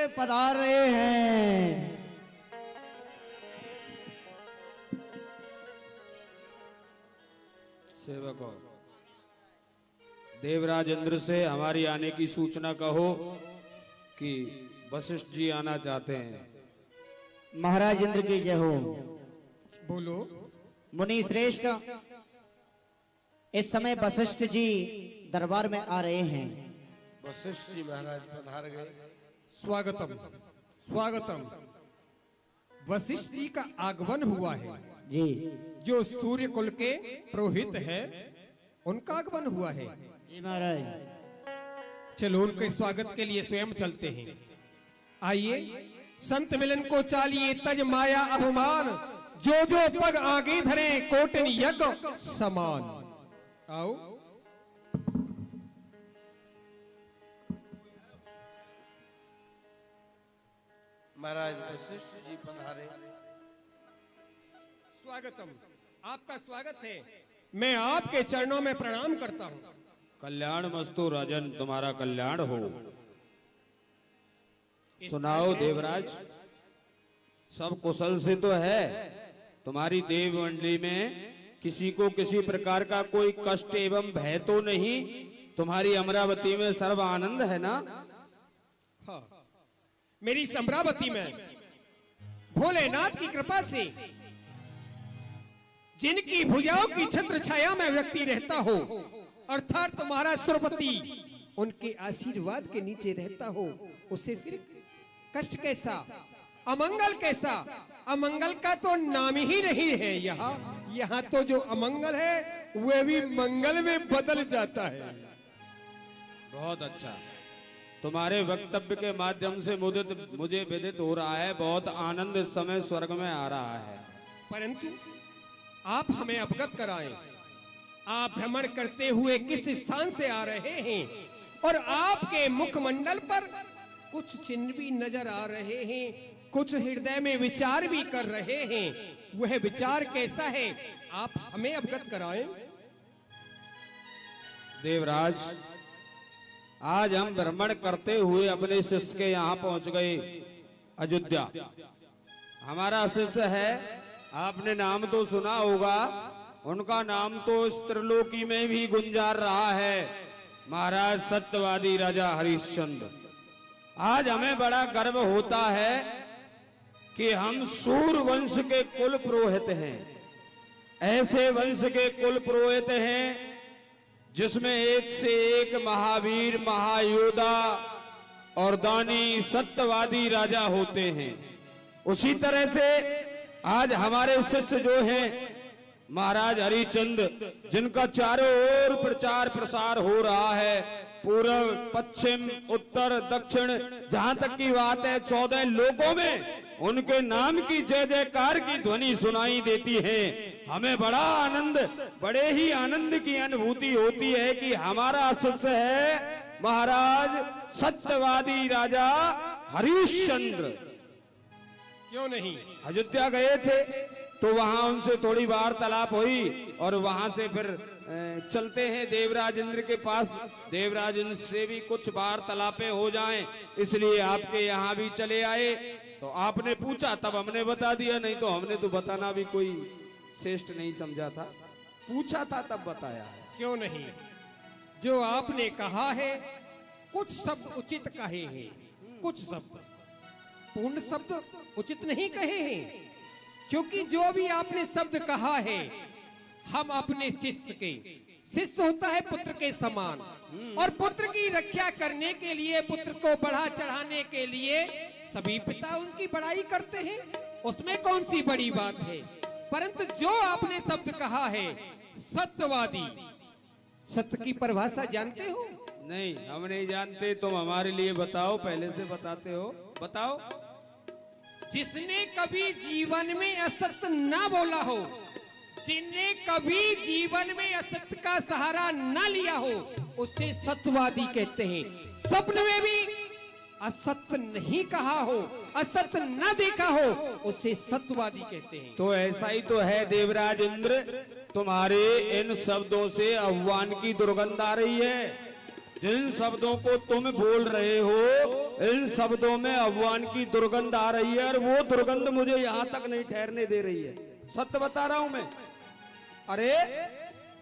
पधार रहे हैं। सेवकों, देवराज इंद्र से हमारी आने की सूचना कहो कि वशिष्ठ जी आना चाहते हैं। महाराज इंद्र की जय हो। बोलो। मुनि श्रेष्ठ, इस समय वशिष्ठ जी दरबार में आ रहे हैं। वशिष्ठ जी महाराज पधार गए। स्वागतम स्वागतम। वशिष्ठ जी का आगमन हुआ है जी। जो सूर्य कुल के पुरोहित है उनका आगमन हुआ है। जी महाराज। चलो उनके स्वागत के लिए स्वयं चलते हैं। आइए, संत मिलन को चालिए तज माया अभिमान, जो जो पग आगे धरे कोटिन यज्ञ समान। आओ। महाराज वशिष्ठ जी पधारे। स्वागतम, आपका स्वागत है। मैं आपके चरणों में प्रणाम करता हूँ। कल्याण मस्तु राजन, तुम्हारा कल्याण हो। सुनाओ देवराज, सब कुशल से तो है? तुम्हारी देव मंडली में किसी को किसी प्रकार का कोई कष्ट एवं भय तो नहीं? तुम्हारी अमरावती में सर्व आनंद है ना? हाँ, मेरी अमरावती में भोलेनाथ की कृपा से जिनकी भुजाओं की छत्र छाया में व्यक्ति रहता हो, अर्थात तुम्हारा सुरपति उनके आशीर्वाद के नीचे रहता हो, उसे फिर कष्ट कैसा, अमंगल कैसा? अमंगल का तो नाम ही नहीं है। यहाँ तो जो अमंगल है वह भी मंगल में बदल जाता है। बहुत अच्छा, तुम्हारे वक्तव्य के माध्यम से मुझे विदित हो रहा है, बहुत आनंद इस समय स्वर्ग में आ रहा है। परंतु आप हमें अवगत कराएं, आप भ्रमण करते हुए किस स्थान से आ रहे हैं और आपके मुखमंडल पर कुछ चिन्ह भी नजर आ रहे हैं, कुछ हृदय में विचार भी कर रहे हैं। वह विचार कैसा है, आप हमें अवगत कराएं। देवराज, आज हम भ्रमण करते हुए अपने शिष्य के यहाँ पहुंच गए, अयोध्या। हमारा शिष्य है, आपने नाम तो सुना होगा, उनका नाम तो इस त्रिलोकी में भी गुंजार रहा है, महाराज सत्यवादी राजा हरिश्चंद्र। आज हमें बड़ा गर्व होता है कि हम सूर वंश के कुल पुरोहित हैं। ऐसे वंश के कुल पुरोहित हैं जिसमें एक से एक महावीर, महायोधा और दानी सत्यवादी राजा होते हैं। उसी तरह से आज हमारे शिष्य जो हैं महाराज हरिश्चंद्र, जिनका चारों ओर प्रचार प्रसार हो रहा है, पूर्व पश्चिम उत्तर दक्षिण, जहां तक की बात है 14 लोकों में उनके नाम की जय जयकार की ध्वनि सुनाई देती है। हमें बड़ा आनंद, बड़े ही आनंद की अनुभूति होती है कि हमारा शिष्य है महाराज सत्यवादी राजा हरिश्चंद्र। क्यों नहीं? अयोध्या गए थे तो वहां उनसे थोड़ी वार्तालाप हुई और वहां से फिर चलते हैं देवराज इंद्र के पास। देवराज इंद्र से भी कुछ वार्तालापें हो जाएं, इसलिए आपके यहाँ भी चले आए। तो आपने पूछा तब हमने बता दिया, नहीं तो हमने तो बताना भी कोई श्रेष्ठ नहीं समझा था, पूछा था तब बताया है। क्यों नहीं? जो आपने कहा है, कुछ शब्द उचित कहे हैं, कुछ शब्द पूर्ण शब्द उचित नहीं कहे हैं, क्योंकि जो भी आपने शब्द कहा है, हम अपने शिष्य होता है पुत्र के समान, और पुत्र की रक्षा करने के लिए, पुत्र को बढ़ा चढ़ाने के लिए सभी पिता उनकी बड़ाई करते हैं, उसमें कौन सी बड़ी बात है। परंतु जो आपने शब्द कहा है सत्यवादी, सत्य की परिभाषा जानते हो? नहीं, हम नहीं जानते, तुम हमारे लिए बताओ, पहले से बताते हो, बताओ। जिसने कभी जीवन में असत्य ना बोला हो, जिसने कभी जीवन में असत्य का सहारा न लिया हो, उसे सत्यवादी कहते हैं। स्वप्न में भी असत्य नहीं कहा हो, असत्य न देखा हो, उसे सत्यवादी कहते हैं। तो ऐसा ही तो है देवराज इंद्र, तुम्हारे इन शब्दों से आह्वान की दुर्गंध आ रही है। जिन शब्दों को तुम बोल रहे हो इन शब्दों में अभगवान की दुर्गंध आ रही है और वो दुर्गंध मुझे यहां तक नहीं ठहरने दे रही है। सत्य बता रहा हूं मैं। अरे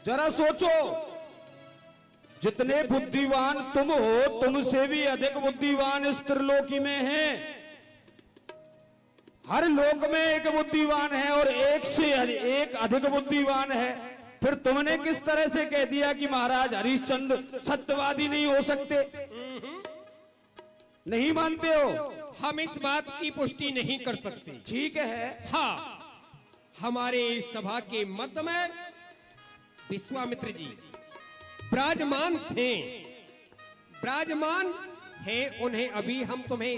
जरा सोचो, जितने बुद्धिमान तुम हो तुमसे भी अधिक बुद्धिमान इस त्रिलोकी में हैं। हर लोक में एक बुद्धिमान है और एक से एक अधिक बुद्धिमान है। फिर तुमने किस तरह से कह दिया कि महाराज हरिश्चंद्र सत्यवादी नहीं हो सकते? नहीं मानते हो? हम इस बात की पुष्टि नहीं कर सकते। ठीक है। हाँ, हमारे इस सभा के मध्य में विश्वामित्र जी विराजमान थे, विराजमान है। उन्हें अभी हम तुम्हें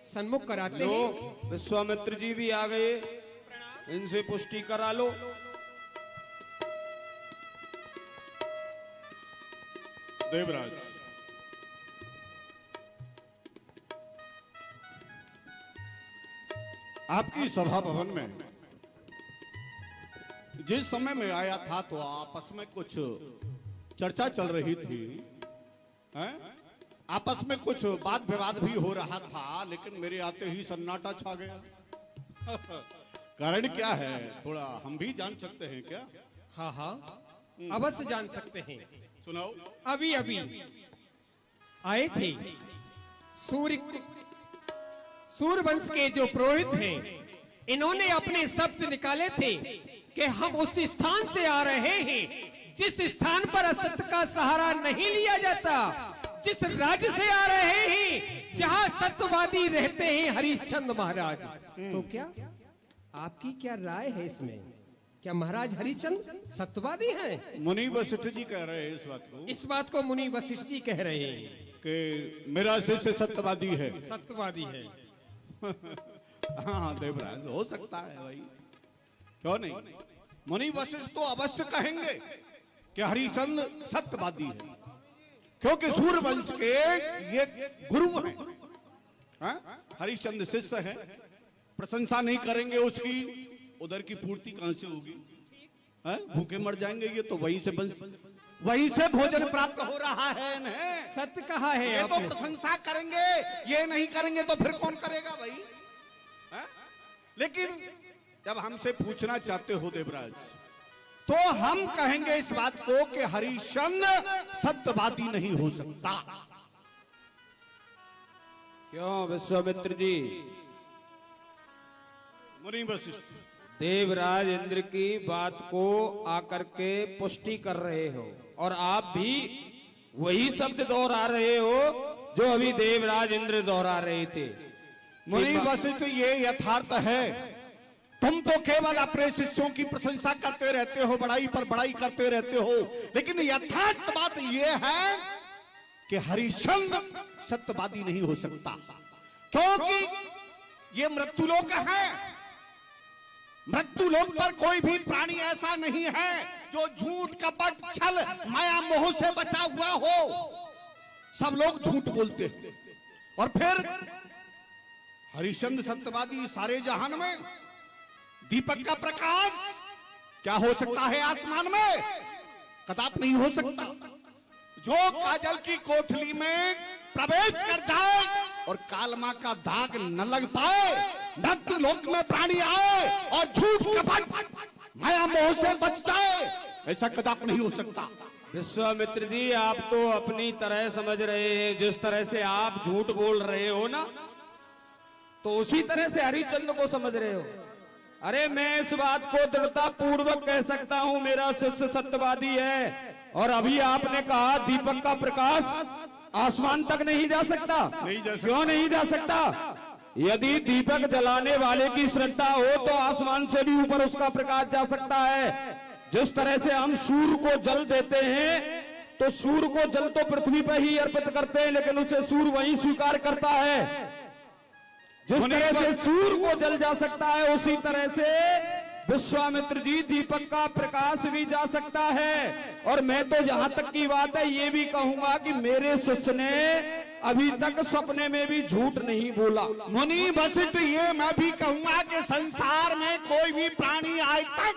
सन्मुख कराते हैं। विश्वामित्र जी भी आ गए, इनसे पुष्टि करा लो। देवराज, आपकी सभा भवन में जिस समय मैं आया था तो आपस में कुछ चर्चा चल रही थी, हैं? आपस में कुछ वाद विवाद भी हो रहा था, लेकिन मेरे आते ही सन्नाटा छा गया। कारण क्या है, थोड़ा हम भी जान सकते हैं क्या? हाँ हाँ, अवश्य जान सकते हैं। सुनाओ। अभी अभी आए थे सूर्यवंश के जो पुरोहित हैं, इन्होंने अपने शब्द निकाले थे कि हम उस स्थान से आ रहे हैं जिस स्थान पर असत्य का सहारा नहीं लिया जाता, जिस राज्य से आ रहे हैं जहां सत्यवादी रहते हैं हरिश्चंद्र महाराज। तो क्या आपकी क्या राय है इसमें? क्या महाराज हरिश्चंद्र सत्यवादी हैं? मुनि वशिष्ठ जी कह रहे हैं इस बात को। इस बात को मुनि वशिष्ठ जी कह रहे हैं कि मेरा शिष्य सत्यवादी है। सत्यवादी है। हाँ देवराज, हो सकता है भाई, क्यों नहीं। मुनि वशिष्ठ तो अवश्य कहेंगे कि हरिश्चंद्र सत्यवादी है, क्योंकि सूर्यवंश के ये गुरु हैं। हरिश्चंद्र शिष्य है, प्रशंसा नहीं करेंगे उसकी, उधर की पूर्ति कहां से होगी? भूखे मर जाएंगे ये तो। वहीं से भोजन प्राप्त हो रहा है इन्हें। सत्य कहा है ये तो आपने। प्रशंसा करेंगे, ये नहीं करेंगे तो फिर कौन करेगा भाई? लेकिन जब हमसे पूछना चाहते हो देवराज, तो हम कहेंगे इस बात को कि हरिश्चंद्र सत्यवादी नहीं हो सकता। क्यों विश्वामित्र जी? मुनि वशिष्ठ, देवराज इंद्र की बात को आकर के पुष्टि कर रहे हो और आप भी वही शब्द दोहरा रहे हो जो अभी देवराज इंद्र दोहरा रहे थे। मुनि वशिष्ठ, ये यथार्थ है। तुम तो केवल अपने शिष्यों की प्रशंसा करते रहते हो, बड़ाई पर बड़ाई करते रहते हो, लेकिन यथार्थ बात यह है कि हरिश्चंद्र सत्यवादी नहीं हो सकता, क्योंकि ये मृत्युलोक है। मृत्युलोक पर कोई भी प्राणी ऐसा नहीं है जो झूठ कपट छल माया मोह से बचा हुआ हो। सब लोग झूठ बोलते हैं। और फिर हरिश्चंद्र सत्यवादी सारे जहान में दीपक का प्रकाश क्या हो सकता है आसमान में? कदाप नहीं हो सकता। जो काजल की कोठली में प्रवेश कर जाए और कालमा का दाग न लग पाए, मृत्यु लोक में प्राणी आए और झूठ कपट माया मोह से बच जाए, ऐसा कदाप नहीं हो सकता। विश्वामित्र जी, आप तो अपनी तरह समझ रहे हैं। जिस तरह से आप झूठ बोल रहे हो ना, तो उसी तरह से हरिश्चंद्र को समझ रहे हो। अरे मैं इस बात को दृढ़ता पूर्वक कह सकता हूं, मेरा शिष्य सत्यवादी है। और अभी आपने कहा दीपक का प्रकाश आसमान तक नहीं जा सकता। क्यों नहीं जा सकता? यदि दीपक जलाने वाले की श्रद्धा हो तो आसमान से भी ऊपर उसका प्रकाश जा सकता है। जिस तरह से हम सूर्य को जल देते हैं, तो सूर्य को जल तो पृथ्वी पर ही अर्पित करते हैं, लेकिन उसे सूर्य वहीं स्वीकार करता है। जिस तरह से सूर्य को जल जा सकता है, उसी तरह से विश्वामित्र जी दीपक का प्रकाश भी जा सकता है। और मैं तो जहां तक की बात है ये भी कहूंगा कि मेरे शिष्य ने अभी तक सपने में भी झूठ नहीं बोला। मुनि वशिष्ठ, ये मैं भी कहूंगा कि संसार में कोई भी प्राणी आज तक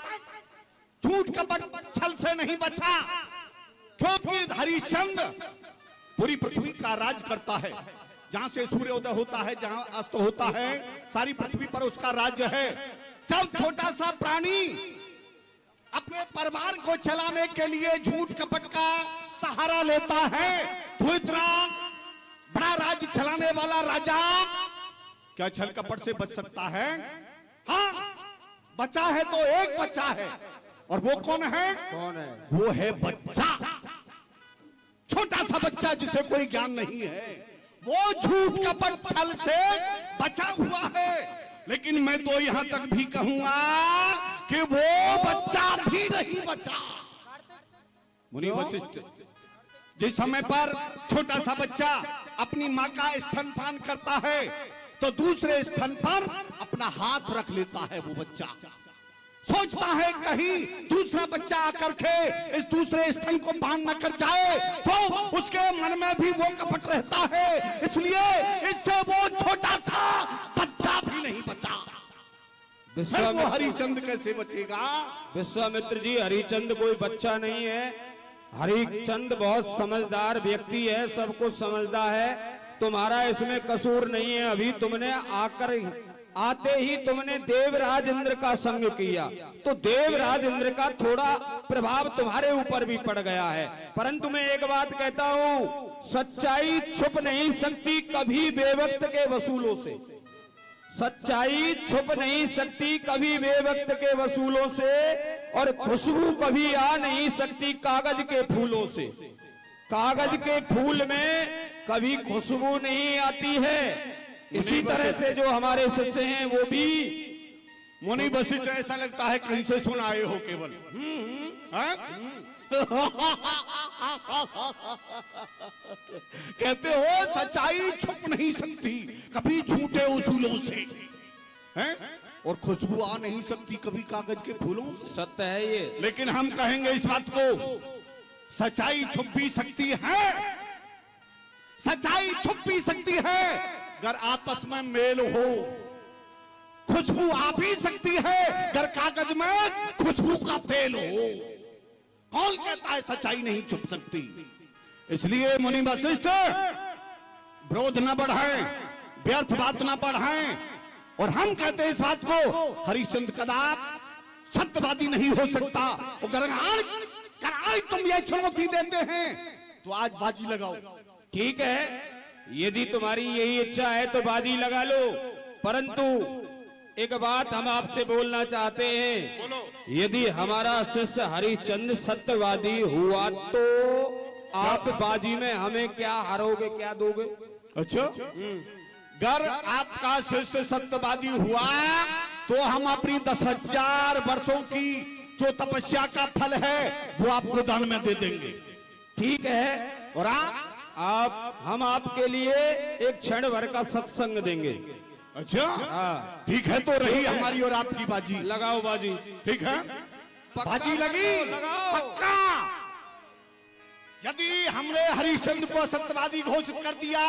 झूठ कपट छल से नहीं बचा, क्योंकि हरिश्चंद्र पूरी पृथ्वी का राज करता है। जहां से सूर्योदय होता है, जहां अस्त होता है, सारी पृथ्वी पर उसका राज्य है। जब छोटा सा प्राणी अपने परिवार को चलाने के लिए झूठ कपट का सहारा लेता है, तो इतना बड़ा राज्य चलाने वाला राजा क्या छल कपट से बच सकता है? हाँ, बचा है तो एक बच्चा है, और वो कौन है? कौन है? वो है बच्चा, छोटा सा बच्चा जिसे कोई ज्ञान नहीं है। वो झूठ कपट छल से बचा हुआ है। लेकिन मैं तो यहां तक भी कहूंगा कि वो बच्चा भी नहीं बचा। मुनि वशिष्ठ, जिस समय पर छोटा सा बच्चा अपनी मां का स्तनपान करता है, तो दूसरे स्तन पर अपना हाथ रख लेता है। वो बच्चा सोचता है कहीं दूसरा बच्चा आकर के इस दूसरे स्तन को पान न कर जाए, तो उसके मन में भी वो कपट रहता है। इसलिए इससे वो छोटा सा बच्चा भी नहीं बचा। फिर वो हरिचंद कैसे बचेगा? विश्वामित्र जी, हरिचंद कोई बच्चा नहीं है। हरिचंद बहुत समझदार व्यक्ति है, सब कुछ समझदा है। तुम्हारा इसमें कसूर नहीं है। अभी तुमने आते ही तुमने देवराज इंद्र का संग किया, तो देवराज इंद्र का थोड़ा प्रभाव तुम्हारे ऊपर भी पड़ गया है। परंतु मैं एक बात कहता हूं, सच्चाई छुप नहीं सकती कभी बेवक्त के वसूलों से। सच्चाई छुप नहीं सकती कभी बेवक्त के वसूलों से, और खुशबू कभी आ नहीं सकती कागज के फूलों से। कागज के फूल में कभी खुशबू नहीं आती है। इसी तरह से जो हमारे शिष्य हैं वो भी। मुनि वशिष्ठ, ऐसा लगता है कहीं से सुन आए हो केवल। कहते हो सच्चाई छुप नहीं सकती कभी झूठे उसूलों से, हैं? और खुशबू आ नहीं सकती कभी कागज के फूलों से। सत्य है ये। लेकिन हम कहेंगे इस बात को, सच्चाई छुप भी सकती है, सच्चाई छुप भी सकती है अगर आपस में मेल हो। खुशबू आ भी सकती है अगर कागज में खुशबू का तेल हो। कौन कहता है सच्चाई नहीं छुप सकती? इसलिए मुनि वशिष्ठ, विरोध न बढ़ाएं, व्यर्थ बात न बढ़ाएं। और हम कहते हैं इस बात को, हरिश्चंद्र कदाप सत्यवादी नहीं हो सकता। अगर आज तुम ये चुनौती देते हैं तो आज बाजी लगाओ। ठीक है, यदि तुम्हारी यही इच्छा है तो बाजी लगा लो। परंतु एक बात हम आपसे बोलना चाहते हैं, यदि हमारा शिष्य हरिचंद सत्यवादी हुआ तो आप बाजी में हमें क्या हारोगे, क्या दोगे? अच्छा, अगर आपका शिष्य सत्यवादी हुआ तो हम अपनी 10,000 वर्षों की जो तपस्या का फल है वो आपको दान में दे देंगे। ठीक है, और हम आपके लिए एक क्षण भर का सत्संग देंगे। अच्छा, हाँ, ठीक है, तो रही हमारी और आपकी बाजी। लगाओ बाजी। ठीक है, बाजी लगी, पक्का। यदि हमने हरिश्चंद्र को सत्यवादी घोषित कर दिया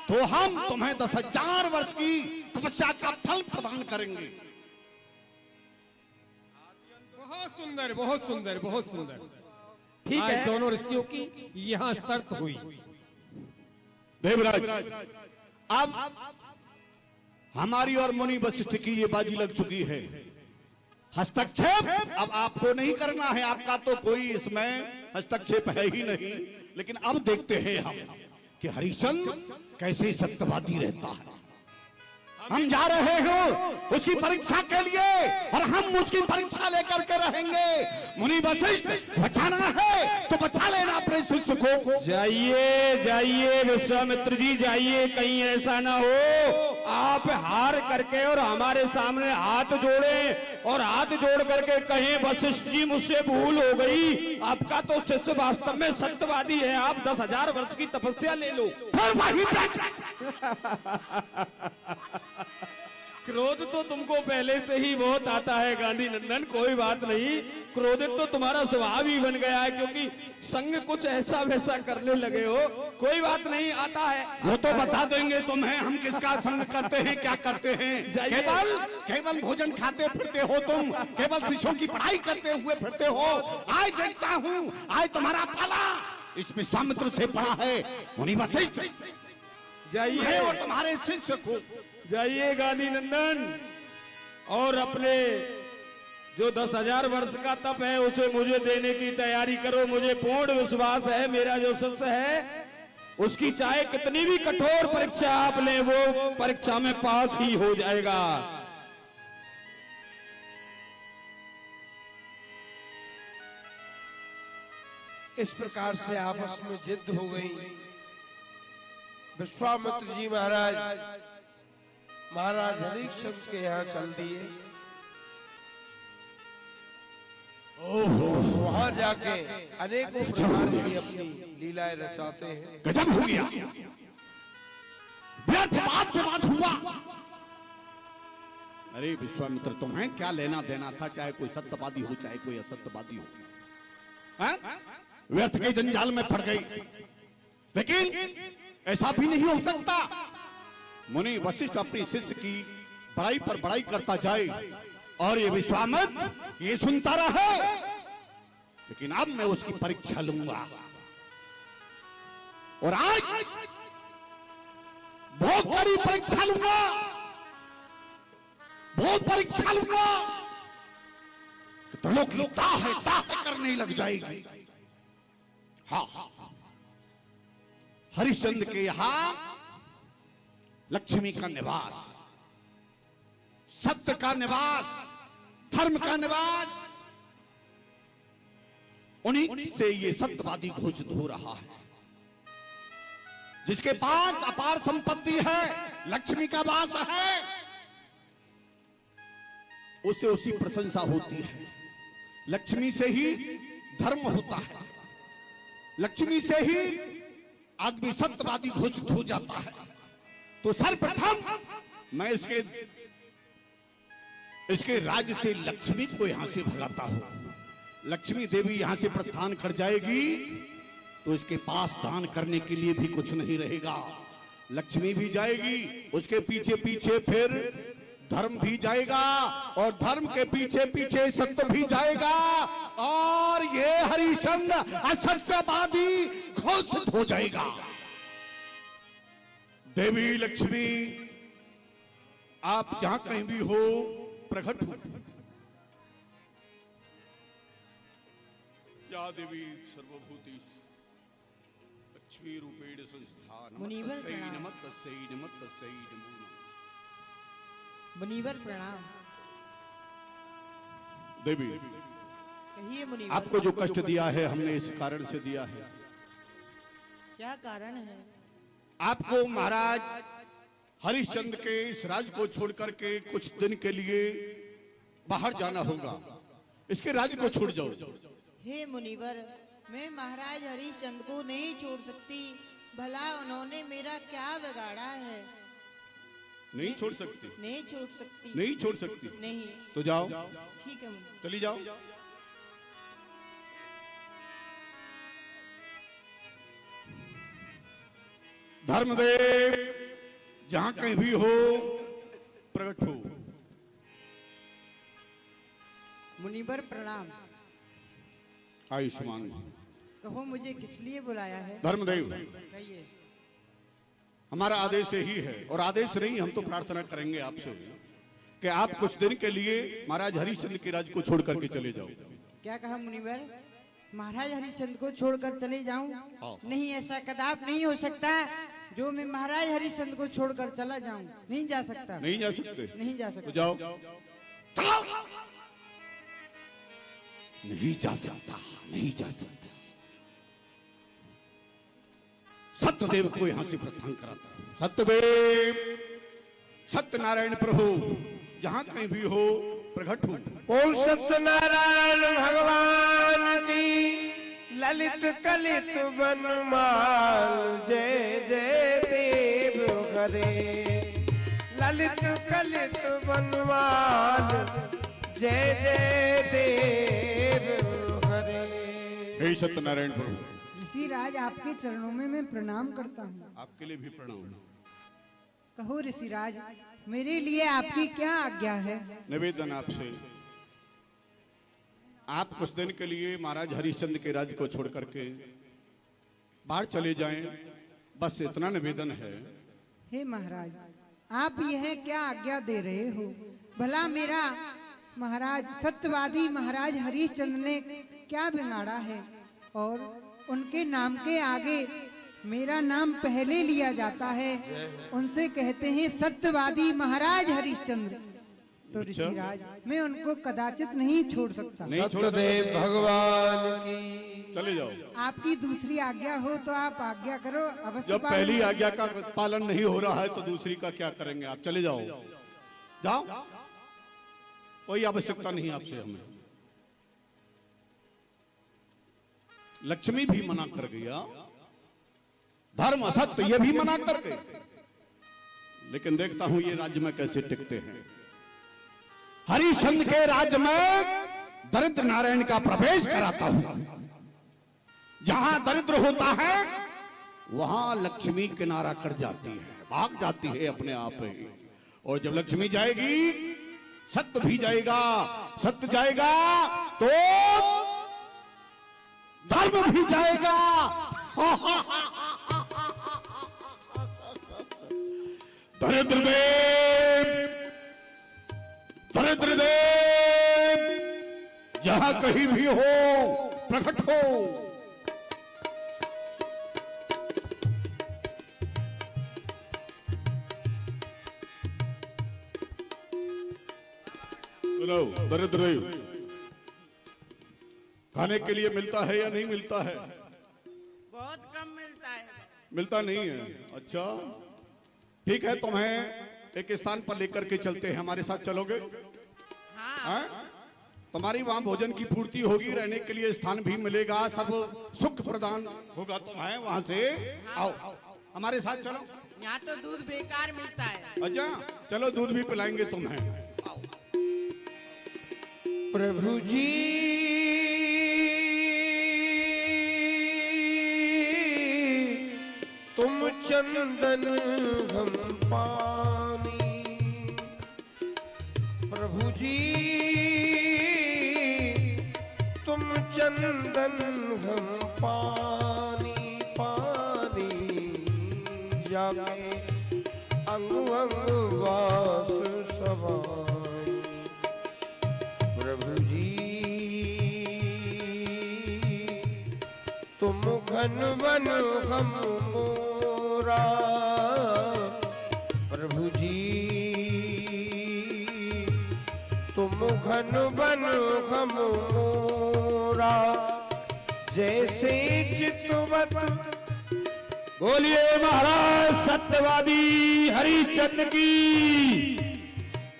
तो हम तुम्हें 10,000 वर्ष की तपस्या का फल प्रदान करेंगे। बहुत सुंदर, बहुत सुंदर, बहुत सुंदर। ठीक है, दोनों ऋषियों की यहाँ शर्त हुई। देवराज, अब हमारी और मुनि वशिष्ठ की ये बाजी लग चुकी है। हस्तक्षेप अब आपको नहीं करना है, आपका तो कोई इसमें हस्तक्षेप है ही नहीं। लेकिन अब देखते हैं हम कि हरिश्चंद्र कैसे सत्यवादी रहता है। हम जा रहे हो उसकी परीक्षा के लिए, और हम उसकी परीक्षा लेकर के रहेंगे। मुनि वशिष्ठ, बचाना है तो बचा लेना अपने शिष्य को। जाइए जाइए विश्वामित्र जी, जाइए, कहीं ऐसा ना हो आप हार करके और हमारे सामने हाथ जोड़े और हाथ जोड़ करके कहें वशिष्ठ जी मुझसे भूल हो गई। आपका तो शिष्य वास्तव में सत्यवादी है, आप 10,000 वर्ष की तपस्या ले लो। क्रोध तो तुमको पहले से ही बहुत आता है गांधी नंदन, कोई बात नहीं। क्रोधित तो तुम्हारा स्वभाव ही बन गया है, क्योंकि संग कुछ ऐसा वैसा करने लगे हो। कोई बात नहीं, आता है। वो तो बता देंगे तुम्हें हम किसका संग करते हैं, क्या करते हैं। केवल भोजन खाते फिरते हो तुम, केवल शिष्यों की पढ़ाई करते हुए फिरते हो। आज देखता हूँ, आज तुम्हारा पाला इस विश्वामित्र से बड़ा है मुनि वशिष्ठ। जाइए मैं और तुम्हारे शिष्य को जाइए गांधी नंदन, और अपने जो 10,000 वर्ष का तप है उसे मुझे देने की तैयारी करो। मुझे पूर्ण विश्वास है मेरा जो शिष्य है उसकी चाहे कितनी भी कठोर परीक्षा आप लें वो परीक्षा में पास ही हो जाएगा। इस प्रकार से आपस में जिद हो गई। विश्वामित्र जी महाराज हरिश्चंद्र के यहाँ चल दिए। वहां जाके अनेकों प्रकार की अपनी लीलाएं रचाते हैं। गजब हो गया, व्यर्थ बात विवाद हुआ। अरे विश्वामित्र, तुम्हें क्या लेना देना था, चाहे कोई सत्यवादी हो चाहे कोई असत्यवादी हो, हैं? व्यर्थ के जंजाल में पड़ गई। लेकिन ऐसा भी नहीं हो सकता मुनि वशिष्ठ अपने शिष्य की बड़ाई पर बड़ाई करता जाए और ये विश्वामित्र ये सुनता रहे। लेकिन अब मैं उसकी परीक्षा लूंगा और आज बहुत बड़ी परीक्षा लूंगा, बहुत परीक्षा लूंगा। तो लोग ताहे करने लग जाएगी। हाँ, हरिश्चंद्र के यहां लक्ष्मी का निवास, सत्य का निवास, धर्म का निवास, उन्हीं से ये सत्यवादी घोषित हो रहा है। जिसके पास अपार संपत्ति है, लक्ष्मी का वास है, उसे उसी प्रशंसा होती है। लक्ष्मी से ही धर्म होता है, लक्ष्मी से ही आदमी सत्यवादी घोषित हो जाता है। तो सर्वप्रथम मैं इसके राज्य से लक्ष्मी को यहां से भगाता हूं। लक्ष्मी देवी यहां से प्रस्थान कर जाएगी तो इसके पास दान करने के लिए भी कुछ नहीं रहेगा। लक्ष्मी भी जाएगी, उसके पीछे पीछे फिर धर्म भी जाएगा और धर्म के पीछे पीछे सत्य भी जाएगा और ये हरिश्चंद्र असत्यवादी घोषित हो जाएगा। देवी लक्ष्मी, आप जहां कहीं भी हो प्रकट हो। या देवी सर्वभूतेषु लक्ष्मी रूपेण संस्था। मुनिवर प्रणाम। नमस्तस्यै नमस्तस्यै नमो नमः। मुनिवर प्रणाम। देवी, कहिए मुनिवर। आपको जो कष्ट दिया है हमने इस कारण से दिया है। क्या कारण है? आपको महाराज हरिश्चंद्र के इस राज्य को छोड़कर के कुछ दिन के लिए बाहर जाना होगा। इसके राज्य को छोड़ जाओ। हे मुनिवर, मैं महाराज हरिश्चंद्र को नहीं छोड़ सकती। भला उन्होंने मेरा क्या बिगाड़ा है? नहीं छोड़ सकती? नहीं छोड़ सकती। नहीं छोड़ सकती? नहीं। तो जाओ, ठीक है मुनिवर। चली जाओ। धर्मदेव, जहां कहीं भी हो प्रकट हो। मुनिवर प्रणाम। आयुष्मान। कहो मुझे किस लिए बुलाया है? धर्मदेव, कहिए। हमारा आदेश यही है, और आदेश नहीं हम तो प्रार्थना करेंगे आपसे कि आप कुछ दिन के लिए महाराज हरिश्चंद्र के राज्य को छोड़ करके चले जाओ। क्या कहा मुनिवर? महाराज हरिश्चंद्र को छोड़कर चले जाऊं? नहीं, ऐसा कदाप नहीं हो सकता जो मैं महाराज हरिश्चंद्र को छोड़कर चला जाऊं। नहीं जा सकता। नहीं जा सकते? नहीं जा तो सकता। जाओ। नहीं जा सकता, नहीं जा सकता। सत्यदेव को यहां से प्रस्थान कराता हूं। सत्यदेव, सत्यनारायण प्रभु, जहां कहीं भी हो प्रकट हो। ओम सत्यनारायण भगवान की ललित कलित बनमाल जय जय देव हरे। ललित कलित बनमाल जय जय देव हरे। हे सत्यनारायण प्रभु, ऋषिराज, आपके चरणों में मैं प्रणाम करता हूँ। आपके लिए भी प्रणाम। कहो ऋषिराज, मेरे लिए आपकी क्या आज्ञा है? निवेदन आपसे, आप कुछ दिन के लिए महाराज हरिश्चंद्र के राज्य को छोड़ करके बाहर चले जाएं, बस इतना निवेदन है। हे महाराज, आप यह क्या आज्ञा दे रहे हो? भला मेरा महाराज सत्यवादी महाराज हरिश्चंद्र ने क्या बिगाड़ा है? और उनके नाम के आगे मेरा नाम पहले लिया जाता है, उनसे कहते हैं सत्यवादी महाराज हरिश्चंद्र। तो ऋषिराज, मैं उनको कदाचित नहीं छोड़ सकता। नहीं छोड़ सत्यदेव सकते। भगवान की। चले जाओ। आपकी दूसरी आज्ञा हो तो आप आज्ञा करो, अवश्य जब पालन पहली आज्ञा का पालन नहीं हो रहा है तो दूसरी का क्या करेंगे? आप चले जाओ, जाओ, कोई आवश्यकता नहीं आपसे हमें। लक्ष्मी भी मना कर गया, धर्म असत्य ये भी मना कर गए, लेकिन देखता हूं ये राज्य में कैसे टिकते हैं। हरिश्चंद्र के राज्य में दरिद्र नारायण का प्रवेश कराता हूं। जहां दरिद्र होता है वहां लक्ष्मी किनारा कर जाती है, भाग जाती है अपने आप ही। और जब लक्ष्मी जाएगी सत्य भी जाएगा, सत्य जाएगा तो धर्म भी जाएगा। दरिद्र देव, दरिद्र देव जहां कहीं भी हो प्रकट हो। चलो दरिद्र देव, खाने के लिए मिलता है या नहीं मिलता है? बहुत कम मिलता है। मिलता नहीं है। अच्छा ठीक है, तुम्हें एक स्थान पर लेकर के चलते हैं, हमारे साथ चलोगे? हाँ? तुम्हारी वहां भोजन की पूर्ति होगी, रहने के लिए स्थान भी मिलेगा, सब सुख प्रदान होगा तुम्हें। वहां से आओ, हमारे साथ चलो। यहाँ तो दूध बेकार मिलता है। अच्छा चलो, दूध भी पिलाएंगे तुम्हें। आओ। प्रभु जी तुम चंदन हम पानी, प्रभु जी तुम चंदन हम पानी, पानी जाके अंग अंग वास सवानी, प्रभु जी तुम घन वन हम मोरा, प्रभु जी तुम घन वन हम मोरा, जैसे चितवत। बोलिए महाराज सत्यवादी हरिश्चंद्र की,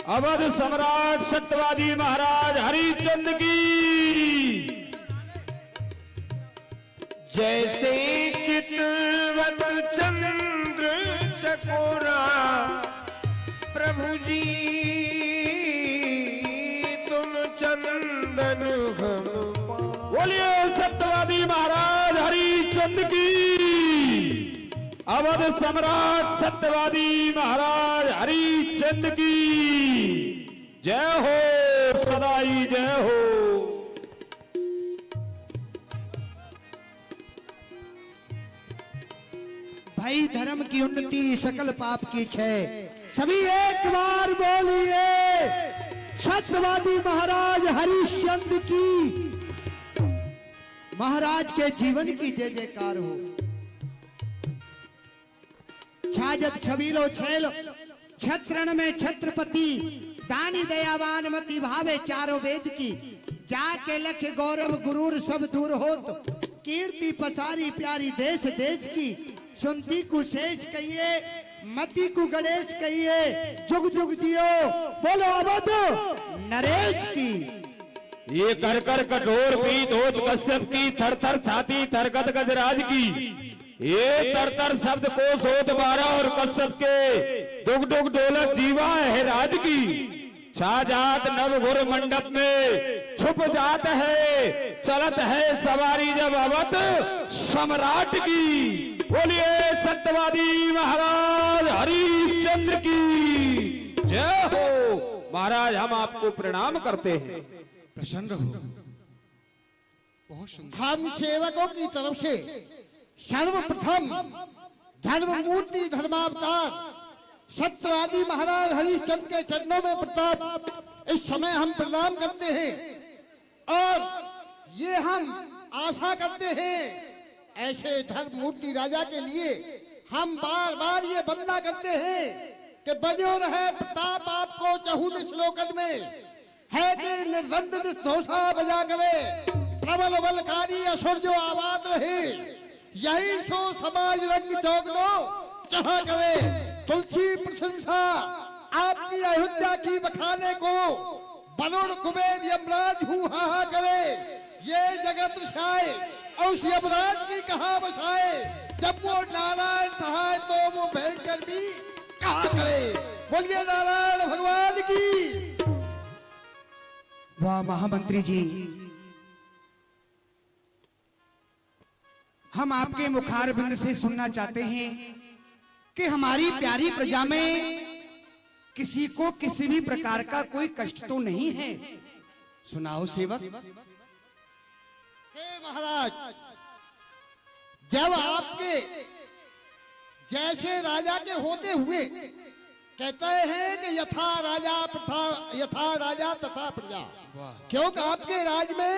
अवध सम्राट सत्यवादी महाराज हरिश्चंद्र की। जैसे चितवत चंद्र चकोरा, प्रभु जी तुम चंदन हम। बोलिए सत्यवादी महाराज हरिश्चंद्र की, अवध सम्राट सत्यवादी महाराज हरिश्चंद्र की जय हो, सदाई जय हो। भाई धर्म की उन्नति सकल पाप की क्षय। सभी एक बार बोलिए सत्यवादी महाराज हरिश्चंद्र की। महाराज के जीवन की जय जयकार हो। छाजत छबीलो छैलो छत्रण में छत्रपति, दानी दयावान मति भावे चारों वेद की। जाके लख गौरव गुरूर सब दूर होत, कीर्ति पसारी प्यारी देश देश की। सुनती कुशेष कहिए, मति कु गणेश कहिए, जुग जुग जियो बोलो अवध नरेश की। ये कर कर कठोर पीत होत कश्यप की, थर थर छाती थरगत गजराज की। ये तर तर शब्द कोश होत बारह और कश्यप के, दुग दुग डोलत जीवा है राज की। शाहजात नव घुर मंडप में छुप जात है, चलत है सवारी जब अवध सम्राट की। बोलिए सत्यवादी महाराज हरिश्चंद्र की जय हो। महाराज हम आपको प्रणाम करते हैं। प्रसन्न हो, बहुत सुंदर। हम सेवकों की तरफ से सर्वप्रथम धर्ममूर्ति धर्मावतार सत्यवादी महाराज हरिश्चंद्र के चरणों में प्रताप इस समय हम प्रणाम करते हैं और ये हम आशा करते हैं ऐसे धर्ममूर्ति राजा के लिए हम बार बार ये वंदना करते हैं कि बनो रहे प्रताप आपको चहुदिश लोकन में है कि निर्बंध निष्ठोषा बजा करे प्रबल बलकारी असुर जो आबाद रहे यही सो समाज रंग चौगनो चाह करे तुलसी प्रशंसा आपकी अयोध्या की बखाने को वरुण कुबेर यमराज हूँ हा करे ये जगत छाए और उस यमराज की कहा बसाए जब वो नारायण सहाय तो वो भयंकर भी कहा करे। बोलिए नारायण भगवान की। वाह महामंत्री जी, हम आपके मुखारबिंद से सुनना चाहते हैं कि हमारी प्यारी प्रजा में किसी को किसी भी प्रकार का कोई कष्ट तो नहीं है। सुनाओ सेवक। हे महाराज, जब आपके जैसे राजा के होते हुए कहते हैं कि यथा राजा तथा प्रजा, क्योंकि आपके राज में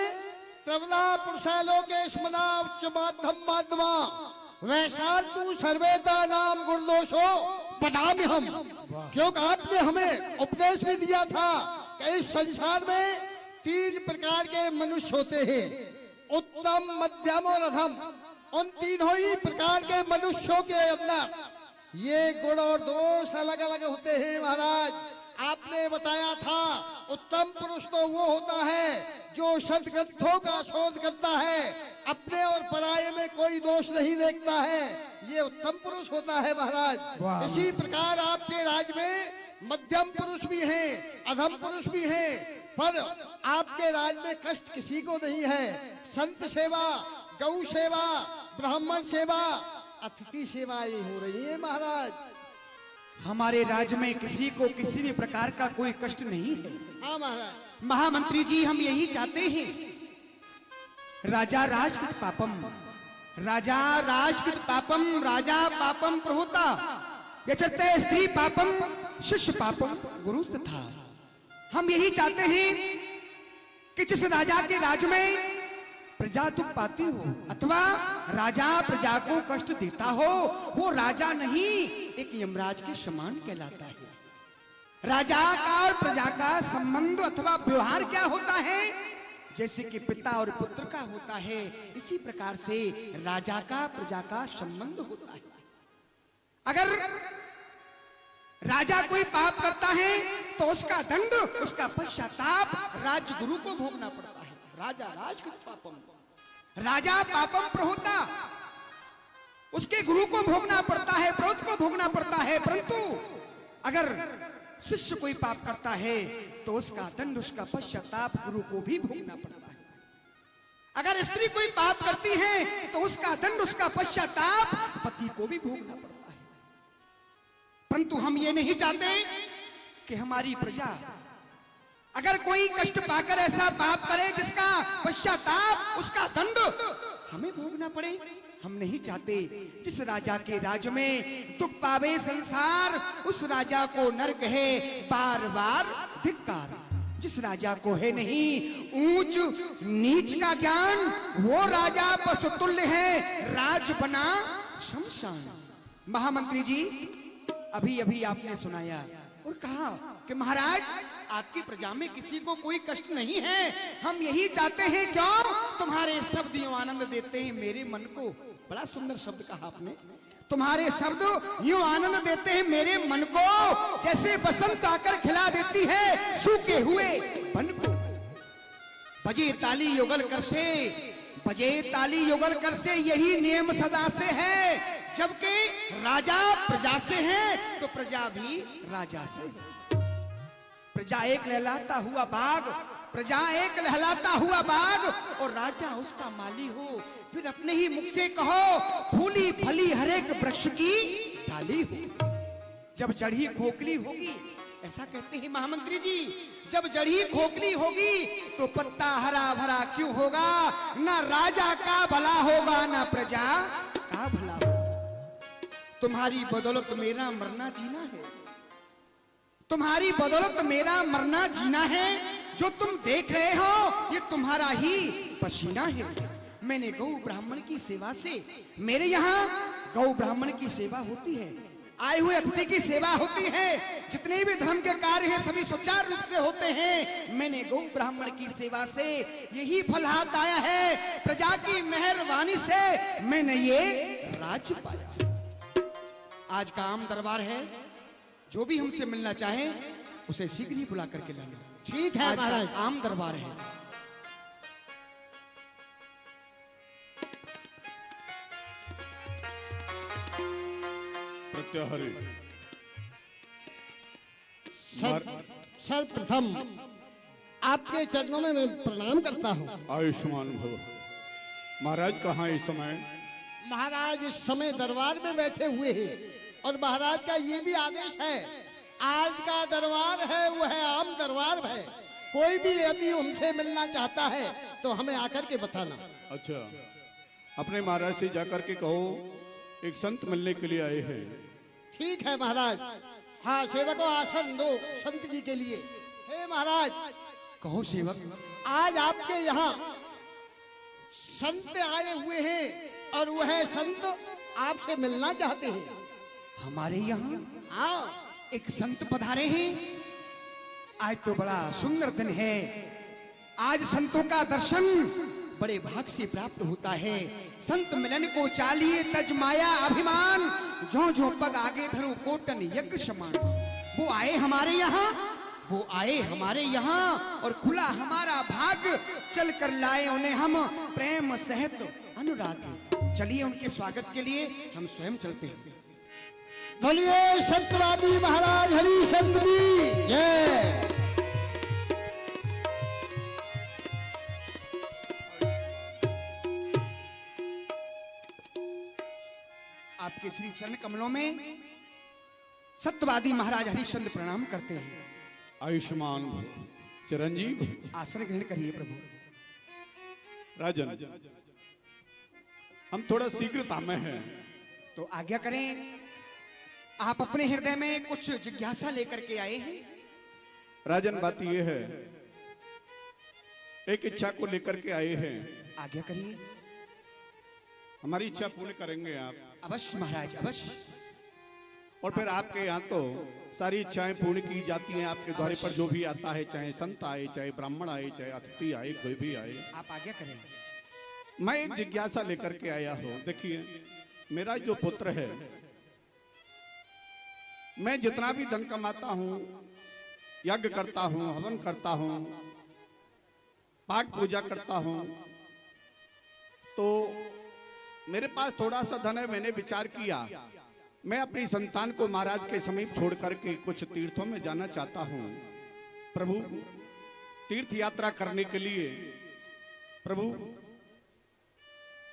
त्रिवला पुरुषालोकेश मना उच्च माध्यम माध्यमा वैसा तू सर्वेता नाम गुरुदोषो पढ़ामी हम, क्योंकि आपने हमें उपदेश भी दिया था कि इस संसार में 3 प्रकार के मनुष्य होते हैं, उत्तम मध्यम और अधम। उन तीनों ही प्रकार के मनुष्यों के अंदर ये गुण और दोष अलग अलग होते हैं। महाराज आपने बताया था उत्तम पुरुष तो वो होता है जो सद्ग्रंथों का शोध करता है, अपने और पराये में कोई दोष नहीं देखता है, ये उत्तम पुरुष होता है महाराज। इसी प्रकार आपके राज में मध्यम पुरुष भी हैं, अधम पुरुष भी हैं, पर आपके राज में कष्ट किसी को नहीं है। संत सेवा, गौ सेवा, ब्राह्मण सेवा, अतिथि सेवा ये हो रही है महाराज। हमारे राज्य में किसी को किसी भी प्रकार का कोई कष्ट नहीं है। हाँ महाराज। महामंत्री जी, हम यही चाहते हैं राजा राजकृत पापम, राजा राजकृत पापम, राजा पापम प्रहोता यचरते स्त्री पापम शिष्य पापम गुरु तथा। हम यही चाहते हैं कि जिस राजा के राज में प्रजा दुख पाती हो अथवा राजा प्रजा को कष्ट देता हो वो राजा नहीं, एक यमराज के समान कहलाता है। राजा का और प्रजा का संबंध अथवा व्यवहार क्या होता है, जैसे कि पिता और पुत्र का होता है, इसी प्रकार से राजा का प्रजा का संबंध होता है। अगर राजा कोई पाप करता है तो उसका दंड, उसका पश्चाताप राजगुरु को भोगना पड़ता है। राजा राजकृत पापम, राजा पापम प्रहोता, उसके गुरु को भोगना पड़ता है, प्रौत को भोगना पड़ता है। परंतु अगर शिष्य कोई पाप करता है तो उसका दंड, उसका पश्चाताप गुरु को भी भोगना पड़ता है। अगर स्त्री कोई पाप करती है तो उसका दंड, उसका पश्चाताप पति को भी भोगना पड़ता है। परंतु हम ये नहीं चाहते कि हमारी प्रजा अगर कोई कष्ट पाकर ऐसा पाप करे जिसका पश्चाताप, उसका दंड हमें भोगना पड़े। हम नहीं चाहते जिस राजा के राज में दुख पावे संसार, उस राजा को नरक है बार बार धिक्कार। जिस राजा को है नहीं ऊंच नीच का ज्ञान, वो राजा पशुतुल्य है, राज बना शमशान। महामंत्री जी, अभी अभी आपने सुनाया और कहा कि महाराज आपकी प्रजा में किसी को कोई कष्ट नहीं है। हम यही चाहते हैं, क्यों तुम्हारे शब्द यूं आनंद देते हैं मेरे मन को। बड़ा सुंदर शब्द कहा आपने, तुम्हारे शब्द यूं आनंद देते हैं मेरे मन को, जैसे बसंत आकर खिला देती है सूखे हुए वन को। बजे ताली युगल कर से, बजे ताली युगल कर से, यही नियम सदा से है। जबकि राजा प्रजा से है तो प्रजा भी राजा से है। प्रजा एक लहलाता हुआ बाग, प्रजा एक लहलाता हुआ बाग और राजा उसका माली हो। फिर अपने ही मुख से कहो, फूली फली हर एक वृक्ष की डाली हो। जब जड़ी खोखली होगी, ऐसा कहते हैं महामंत्री जी, जब जड़ी खोखली होगी तो पत्ता हरा भरा क्यों होगा। ना राजा का भला होगा, ना प्रजा तुम्हारी बदौलत मेरा मरना जीना है, तुम्हारी बदौलत मेरा मरना जीना है। जो तुम देख रहे हो ये तुम्हारा ही पसीना है। मैंने गौ ब्राह्मण की सेवा से, मेरे यहाँ गौ ब्राह्मण की सेवा होती है, आए हुए अतिथि की सेवा होती है, जितने भी धर्म के कार्य हैं सभी सुचारू रूप से होते हैं। मैंने गौ ब्राह्मण की सेवा से यही फल हाथ आया है। प्रजा की मेहरबानी से मैंने ये राज पाया। आज का आम दरबार है, जो भी हमसे मिलना चाहे उसे शीघ्र ही बुला करके लाना। ठीक है आज का महाराज। आम दरबार है। प्रत्याहरी सर्वप्रथम आपके चरणों में मैं प्रणाम करता हूँ। आयुष्मान भव। महाराज कहाँ इस समय? महाराज इस समय दरबार में बैठे हुए हैं और महाराज का ये भी आदेश है, आज का दरबार है वो है आम दरबार है। कोई भी यदि उनसे मिलना चाहता है तो हमें आकर के बताना। अच्छा, अपने महाराज से जाकर के कहो एक संत मिलने के लिए आए हैं। ठीक है महाराज। हाँ सेवको आसन दो संत जी के लिए। हे महाराज, कहो सेवक। आज आपके यहाँ संत आए हुए हैं और वह संत आपसे मिलना चाहते हैं। हमारे यहाँ हाँ, एक संत पधारे हैं। आज तो बड़ा सुंदर दिन है। आज संतों का दर्शन बड़े भाग से प्राप्त होता है। संत मिलन को चालिए तज माया अभिमान, जो जो पग आगे धरो कोटन यज्ञ समान। वो आए हमारे यहाँ, वो आए हमारे यहाँ और खुला हमारा भाग, चल कर लाए उन्हें हम प्रेम सहित अनुराग। चलिए उनके स्वागत के लिए हम स्वयं चलते हैं। बोलिए सत्यवादी महाराज हरिश्चंद्र जी जय। आपके श्री चरण कमलों में सत्यवादी महाराज हरिश्चंद्र प्रणाम करते हैं। आयुष्मान भव। चिरंजीव आसन ग्रहण करिए प्रभु। राजन, हम थोड़ा शीघ्रता में हैं, तो आज्ञा करें। आप अपने हृदय में कुछ जिज्ञासा लेकर के आए हैं। राजन बात यह है, एक इच्छा को लेकर के आए हैं। आज्ञा करिए। हमारी इच्छा पूर्ण करेंगे आप? अवश्य महाराज, अवश्य। और फिर आपके यहाँ तो सारी इच्छाएं पूर्ण की जाती हैं। आपके द्वार पर जो भी आता है, चाहे संत आए, चाहे ब्राह्मण आए, चाहे अतिथि आए, कोई भी आए, आप आज्ञा करें। मैं एक जिज्ञासा लेकर के आया हूँ। देखिए, मेरा जो पुत्र है, मैं जितना भी धन कमाता हूँ, यज्ञ करता हूँ, हवन करता हूँ, पाठ पूजा करता हूँ, तो मेरे पास थोड़ा सा धन है। मैंने विचार किया मैं अपनी संतान को महाराज के समीप छोड़ करके कुछ तीर्थों में जाना चाहता हूँ। प्रभु, तीर्थ यात्रा करने के लिए प्रभु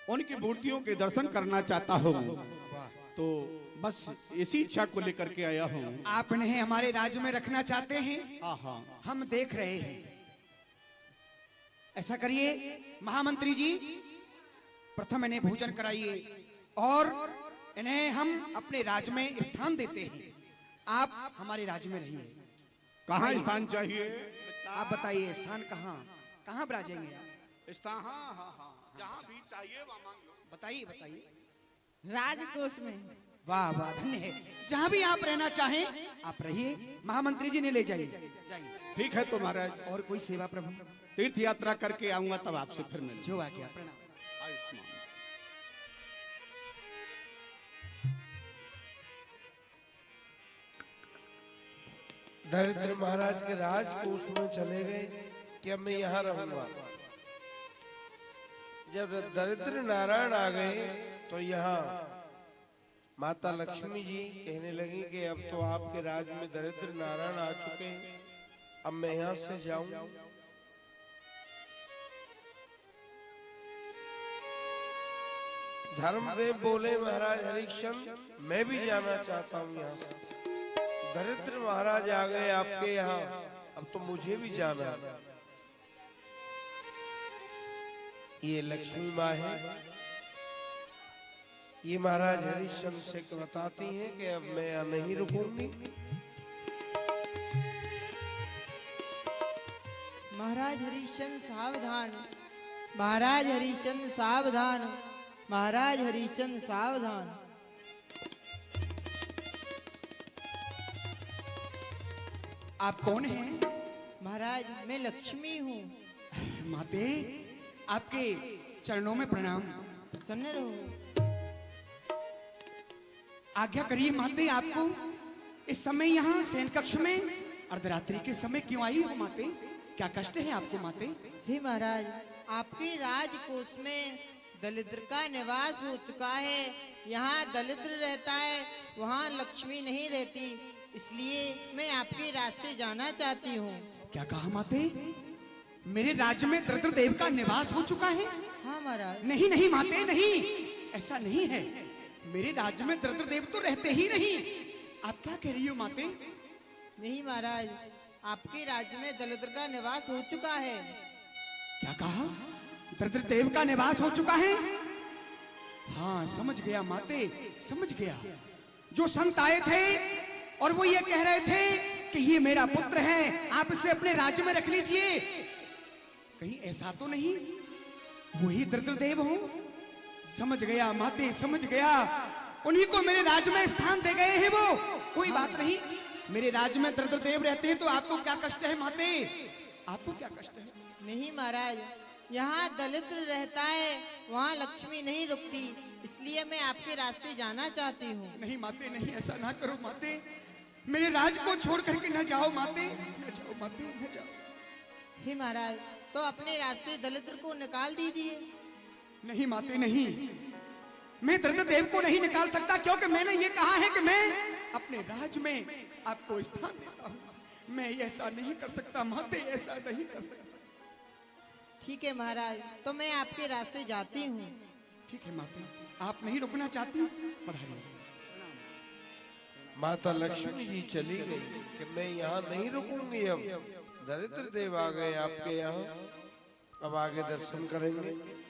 उनकी मूर्तियों के दर्शन करना चाहता हूँ। तो बस इसी इच्छा को लेकर के आया हूँ। आप इन्हें हमारे राज्य में रखना चाहते हैं? हाँ, हम देख रहे हैं। ऐसा करिए महामंत्री जी, प्रथम इन्हें भोजन कराइए और इन्हें हम अपने राज्य में स्थान देते हैं। आप हमारे राज्य में रहिए। कहाँ स्थान चाहिए? आप बताइए स्थान कहाँ कहाँ बराजेंगे? स्थान हाँ, जहाँ भी चाहिए वहाँ मांग लो। बताइए बताइए। राजकोष में। वाह वाह, धन्य है। जहाँ भी आप रहना चाहें आप रहिए। महामंत्री जी ने ले जाइए। ठीक है तो महाराज, और कोई सेवा प्रभु? तीर्थ यात्रा करके आऊंगा तब आपसे फिर मिलूंगा। जो आज्ञा। प्रणाम। आयुष्मान। दरिद्र महाराज के राजकोष में चले गए कि अब मैं यहाँ रहूंगा। जब दरिद्र नारायण आ गए तो यहाँ माता लक्ष्मी जी कहने लगी कि अब तो आपके राज में दरिद्र नारायण आ चुके हैं, अब मैं यहाँ से जाऊं। धर्मदेव बोले महाराज हरिश्चंद्र, मैं भी जाना चाहता हूँ यहाँ से। दरिद्र महाराज आ गए आपके यहाँ, अब तो मुझे भी जाना है। ये लक्ष्मी माँ है, ये महाराज हरिश्चंद्र से बताती हैं कि अब मैं यहाँ नहीं रुकूंगी। महाराज हरिश्चंद्र सावधान, महाराज हरिश्चंद्र सावधान, महाराज हरिश्चंद्र सावधान। आप कौन हैं? महाराज मैं लक्ष्मी हूँ। माते, आपके चरणों में प्रणाम। प्रसन्न रहो। आज्ञा करिए माते, आपको इस समय यहाँ शयन कक्ष में अर्धरात्रि के समय क्यों आई हो माते? क्या कष्ट है आपको माते? हे महाराज, आपके राजकोष में दलिद्र का निवास हो चुका है। यहाँ दलिद्र रहता है, वहाँ लक्ष्मी नहीं रहती, इसलिए मैं आपके रास्ते से जाना चाहती हूँ। क्या कहा माते? मेरे राज्य में दरिद्र देव का निवास हो चुका है? हाँ महाराज। नहीं नहीं माते, नहीं, ऐसा नहीं है। मेरे राज्य में दरिद्र देव तो रहते ही नहीं। आप क्या कह रही हो माते? नहीं महाराज, आपके राज्य में दलिद्र का निवास हो चुका है। क्या कहा? दरिद्र देव का निवास हो चुका है? हाँ समझ गया माते, समझ गया। जो संत आए थे और वो ये कह रहे थे कि ये मेरा पुत्र है, आप इसे अपने राज्य में रख लीजिए, कहीं ऐसा तो नहीं वही दरिद्र देव हो? समझ गया माते, समझ गया। उन्हीं को मेरे राज्य में स्थान दे गए हैं वो। कोई बात नहीं, मेरे राज्य में दरिद्र देव रहते हैं तो आपको क्या कष्ट है माते? आपको क्या कष्ट है? नहीं महाराज, यहाँ दलिद्र रहता है, वहाँ लक्ष्मी नहीं रुकती, इसलिए मैं आपके रास्ते जाना चाहती हूँ। नहीं माते, नहीं, ऐसा ना करो माते। मेरे राज को छोड़ करके न जाओ माते, न जाओ माते, न जाओ। हे महाराज, तो अपने रास्ते दलिद्र को निकाल दीजिए। नहीं माते, नहीं, मैं दरिद्र देव को नहीं निकाल सकता, क्योंकि मैंने ये कहा है कि मैं अपने राज में आपको स्थान देता हूँ। मैं ऐसा नहीं कर सकता माते, ऐसा नहीं कर सकता। ठीक है महाराज, तो मैं आपके रास्ते जाती हूँ। ठीक है माते, आप नहीं रुकना चाहती? पधारिए। माता लक्ष्मी जी चली गई कि मैं यहाँ नहीं रुकूंगी। अब दरिद्र देव आ गए आपके यहाँ, अब आगे दर्शन करेंगे।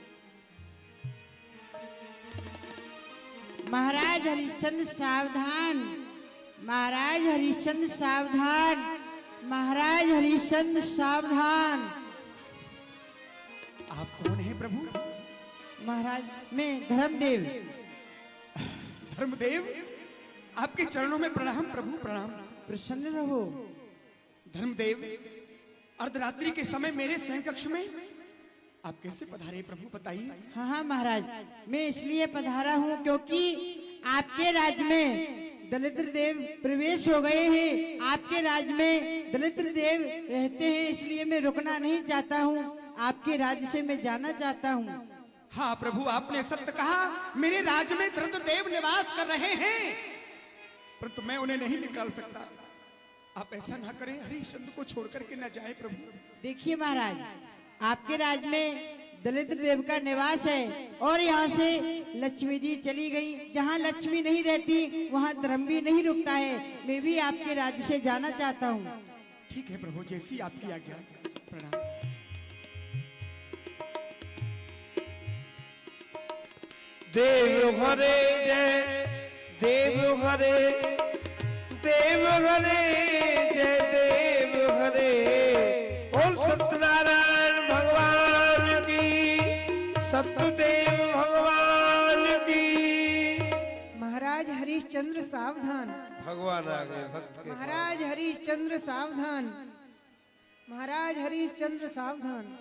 महाराज हरिश्चंद्र सावधान, महाराज हरिश्चंद्र सावधान, महाराज हरिश्चंद्र सावधान। आप कौन है प्रभु? महाराज मैं धर्मदेव। धर्मदेव, आपके चरणों में प्रणाम प्रभु, प्रणाम। प्रसन्न रहो। धर्मदेव, अर्धरात्रि के समय मेरे शयन कक्ष में आप कैसे पधारे प्रभु, बताइए। हाँ हाँ महाराज, मैं इसलिए पधारा हूँ क्योंकि आपके राज्य में दलिद्र देव प्रवेश हो गए हैं। आपके राज्य में दलिद्र देव रहते हैं, इसलिए मैं रुकना नहीं चाहता हूँ, आपके राज्य से मैं जाना चाहता हूँ। हाँ प्रभु, आपने सत्य कहा, मेरे राज्य में दरिद्र देव निवास कर रहे हैं, परंतु मैं उन्हें नहीं निकाल सकता। आप ऐसा ना करें, हरिश्चंद्र को छोड़ करके न जाए प्रभु। देखिए महाराज, आपके राज्य में दलिद्र देव का निवास है और यहाँ से लक्ष्मी जी चली गई। जहाँ लक्ष्मी नहीं रहती वहाँ धर्म भी नहीं रुकता है। मैं भी आपके राज्य से जाना चाहता हूँ। ठीक है प्रभु, जैसी आपकी आज्ञा। प्रणाम। देव हरे जय देव हरे, देव हरे जय देव हरे। बोल सत्यनारायण भगवान की, सत्यदेव भगवान की। महाराज हरिश्चंद्र सावधान, भगवान आ गए भक्त के। महाराज हरिश्चंद्र सावधान, महाराज हरिश्चंद्र सावधान।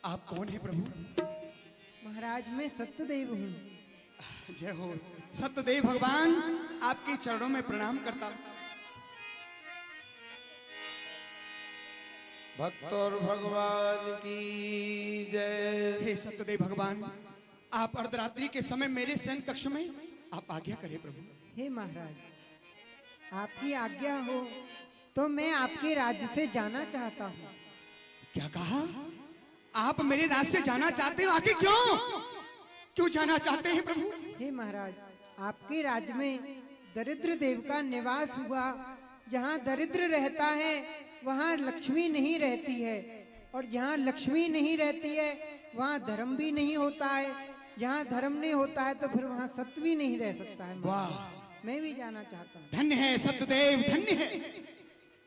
आप कौन है प्रभु? महाराज मैं सत्यदेव हूँ। जय हो सत्यदेव भगवान, आपके चरणों में प्रणाम करता हूं। भक्त और भगवान की जय। हे सत्यदेव भगवान, आप अर्धरात्रि के समय मेरे शयन कक्ष में आप आज्ञा करें प्रभु। हे महाराज, आपकी आज्ञा हो तो मैं आपके राज्य से जाना चाहता हूँ। क्या कहा? आप मेरे राज्य से जाना चाहते हो? आखिर क्यों क्यों जाना चाहते हैं प्रभु? हे महाराज, आपके राज्य में दरिद्र देव का निवास हुआ। जहाँ दरिद्र रहता है वहाँ लक्ष्मी नहीं रहती है, और जहाँ लक्ष्मी नहीं रहती है वहाँ धर्म भी नहीं होता है। जहाँ धर्म नहीं होता है तो फिर वहाँ सत्य भी नहीं रह सकता है। वाह, मैं भी जाना चाहता हूँ। धन्य है सत्यदेव, धन्य है।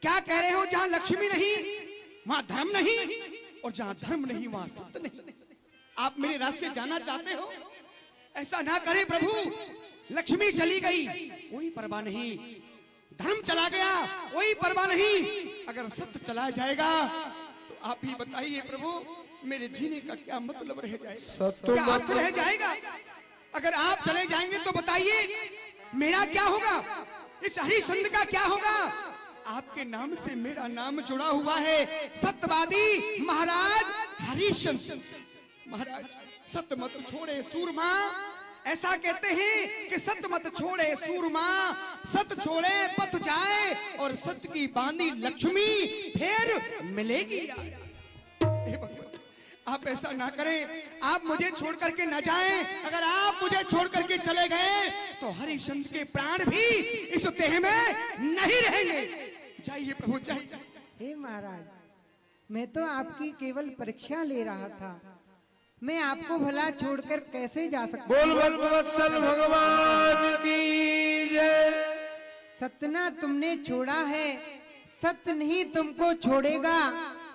क्या कह रहे हो? जहाँ लक्ष्मी नहीं वहाँ धर्म नहीं, और जहाँ धर्म नहीं वहाँ सत्य नहीं। आप मेरे रास्ते जाना चाहते हो? ऐसा ना करें प्रभु। लक्ष्मी चली गई कोई परवाह नहीं, धर्म चला गया कोई परवाह नहीं, अगर सत्य चला जाएगा तो आप ही बताइए प्रभु, मेरे जीने का क्या मतलब रह जाएगा? क्या अर्थ रह जाएगा? अगर आप चले जाएंगे तो बताइए मेरा क्या होगा, इस हरिश्चंद्र का क्या होगा? आपके नाम से मेरा नाम जुड़ा हुआ है, सत्यवादी महाराज हरिश्चंद्र। महाराज सत्य मत छोड़े सूरमा, ऐसा कहते हैं कि सत्य मत छोड़े सूरमा, सत्य छोड़े पथ जाए और सत्य की बांधी लक्ष्मी फिर मिलेगी। हे भगवान, आप ऐसा ना करें, आप मुझे छोड़ करके न जाएं। अगर आप मुझे छोड़ करके चले गए तो हरिश्चंद्र के प्राण भी इस देह में नहीं रहेंगे। जाइए प्रभु, जाइए। हे महाराज, मैं तो आपकी केवल परीक्षा ले रहा था, मैं आपको भला छोड़कर कैसे जा सकता? बोल बोल वत्सल भगवान की जय। सतना तुमने छोड़ा है, सत्य नहीं तुमको छोड़ेगा।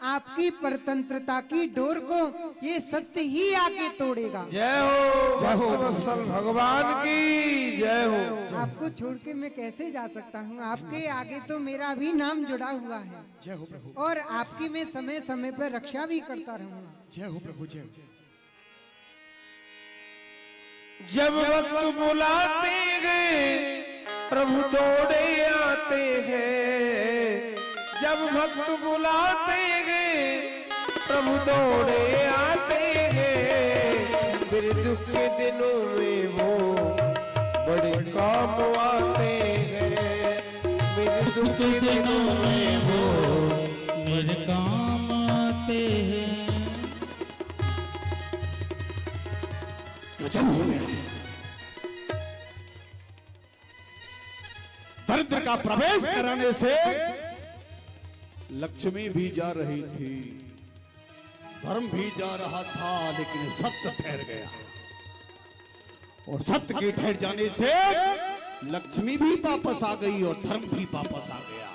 आपकी परतंत्रता की डोर को ये सत्य ही आके तोड़ेगा। जय हो, जय हो वत्सल भगवान की जय हो। आपको छोड़ के मैं कैसे जा सकता हूँ? आपके आगे तो मेरा भी नाम जुड़ा हुआ है। जय हो प्रभु। और आपकी मैं समय समय पर रक्षा भी करता रहूंगा। जय हो प्रभु, जय हो। जब वक्त बुलाते गए प्रभु दौड़े आते हैं, जब भक्त बुलाते गए प्रभु दौड़े आते हैं, मेरे दुख के दिनों में वो बड़े काम आते हैं, मेरे दुख के दिनों में वो मेरे काम आते हैं। दरिद्र का प्रवेश कराने से लक्ष्मी भी जा रही थी, धर्म भी जा रहा था, लेकिन सत्य ठहर गया। और सत्य के ठहर जाने से लक्ष्मी भी वापस आ गई और धर्म भी वापस आ गया,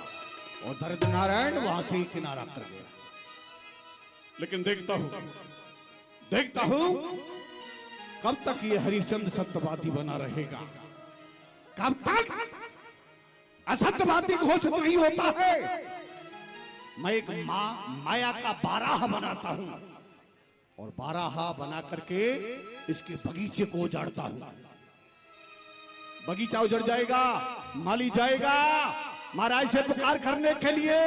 और दरिद्र नारायण वहां से ही किनारा कर गया। लेकिन देखता हूं कब तक ये हरिश्चंद्र सत्यवादी बना रहेगा, कब तक असत्यवादी घोषित नहीं होता है। मैं एक माया का बाराह बनाता हूं, और बाराहा बना करके इसके बगीचे को उजाड़ता हूं। बगीचा उजड़ जाएगा, माली जाएगा, महाराज से पुकार करने के लिए,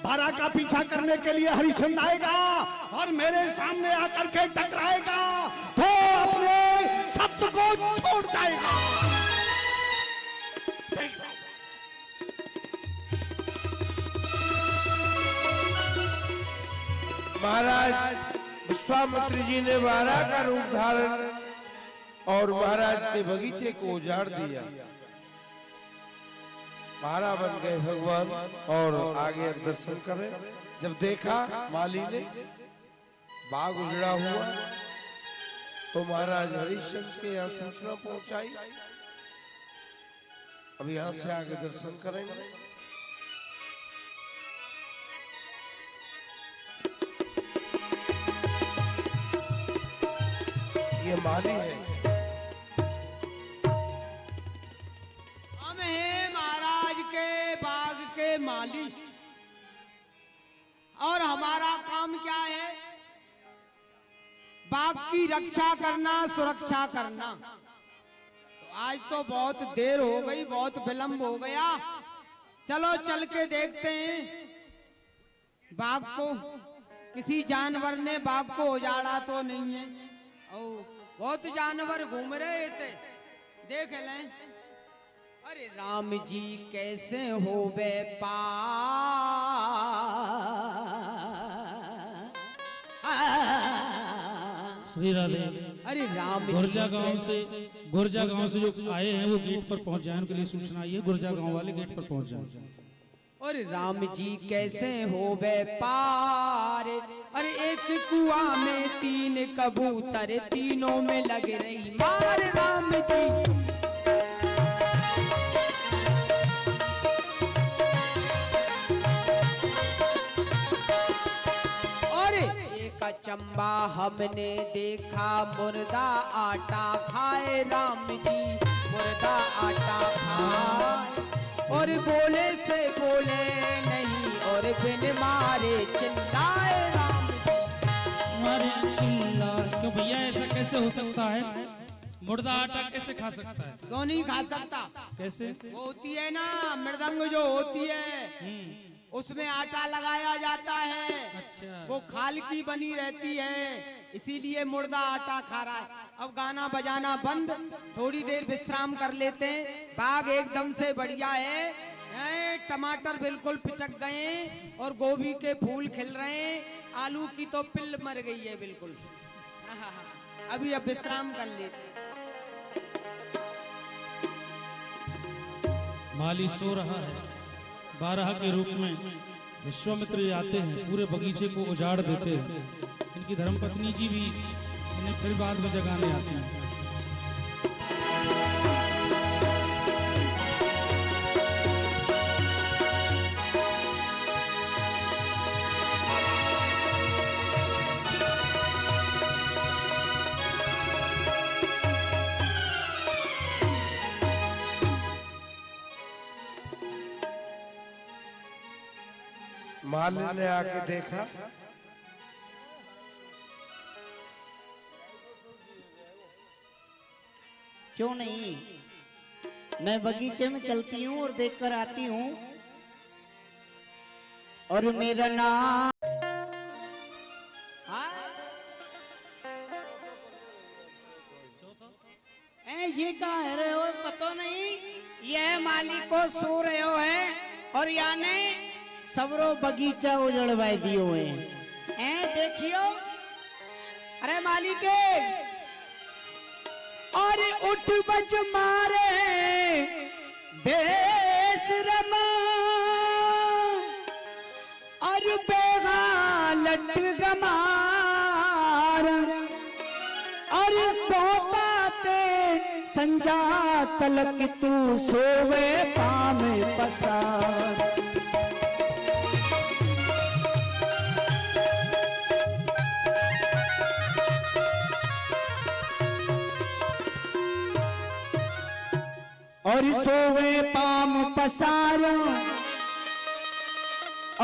बारह का पीछा करने के लिए हरिश्चंद्र आएगा और मेरे सामने आकर के टकराएगा तो अपने सत्य को छोड़ जाएगा। महाराज विश्वामित्र जी ने बारह का रूप धारण और महाराज के बगीचे को उजाड़ दिया, बारह बन गए भगवान। और आगे अब दर्शन करें। जब देखा माली ने बाग उजड़ा हुआ तो महाराज हरिश्चंद्र के यहाँ सूचना पहुंचाई। अब यहाँ से आगे दर्शन करेंगे। ये माली है, हम हैं महाराज के बाग के माली, और हमारा काम क्या है? बाग की रक्षा करना, सुरक्षा करना। तो आज तो बहुत देर हो गई, बहुत विलंब हो गया, चलो चल के देखते हैं बाग को। किसी जानवर ने बाग को उजाड़ा तो नहीं है? और बहुत जानवर घूम रहे थे, देख लें। अरे राम जी कैसे हो पार, श्री राधे। अरे राम जी गुर्जा गांव से जो आए हैं वो गेट पर पहुंच जाए, उनके लिए सूचना आई है, गुर्जा गांव वाले गेट पर पहुंच जाए। ओ अरे राम जी कैसे हो बे पार, अरे एक कुआं में 3 कबूतर, तीनों में लग रही मार राम जी। अरे एक चंबा हमने देखा मुर्दा आटा खाए राम जी, मुर्दा आटा खाए और बोले से बोले नहीं और बिन मारे चिल्लाए राम जी। मारे चिल्ला क्यों भैया, ऐसा कैसे हो सकता है? मुर्दा आटा कैसे खा सकता है? क्यों नहीं खा सकता? कैसे? वो होती है ना मृदंग जो होती है, उसमें आटा लगाया जाता है। अच्छा। वो खाल की बनी रहती है, इसीलिए मुर्दा आटा खा रहा है। अब गाना बजाना बंद, थोड़ी देर विश्राम कर लेते हैं। बाग एकदम से बढ़िया है, टमाटर बिल्कुल पिचक गए और गोभी के फूल खिल रहे हैं, आलू की तो पिल मर गई है बिल्कुल। अभी अब विश्राम कर लेते हैं। माली सो रहा है, बारह के रूप में विश्वामित्र आते हैं, पूरे बगीचे को उजाड़ देते हैं। इनकी धर्मपत्नी जी भी इन्हें फिर बाद में जगाने आते हैं। मालिन ने आके देखा, क्यों नहीं, मैं बगीचे में चलती हूँ और देखकर आती हूँ। और मेरा नाम ये कहा है रहे हो पता नहीं, यह माली को सो रहे हो है और याने सबरो बगीचा उजड़वाई दियो है। देखियो, अरे माली के और उठ बज मारे बेशरम और बेगालत गमार और तोताते संजा तलक तू सोवे पाम पसार। और सोवे पाम पसारो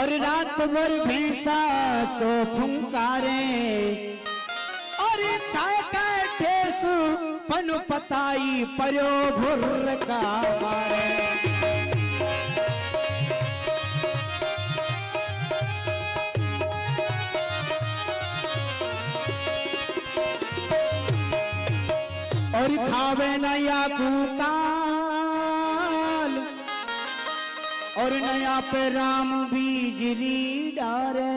और रात भर भैंसा सो फुंकारे और ठेसु पन पताई पर्यो भुर का मारे। और खावे नया कुकाल और नया पे राम बीजली डारे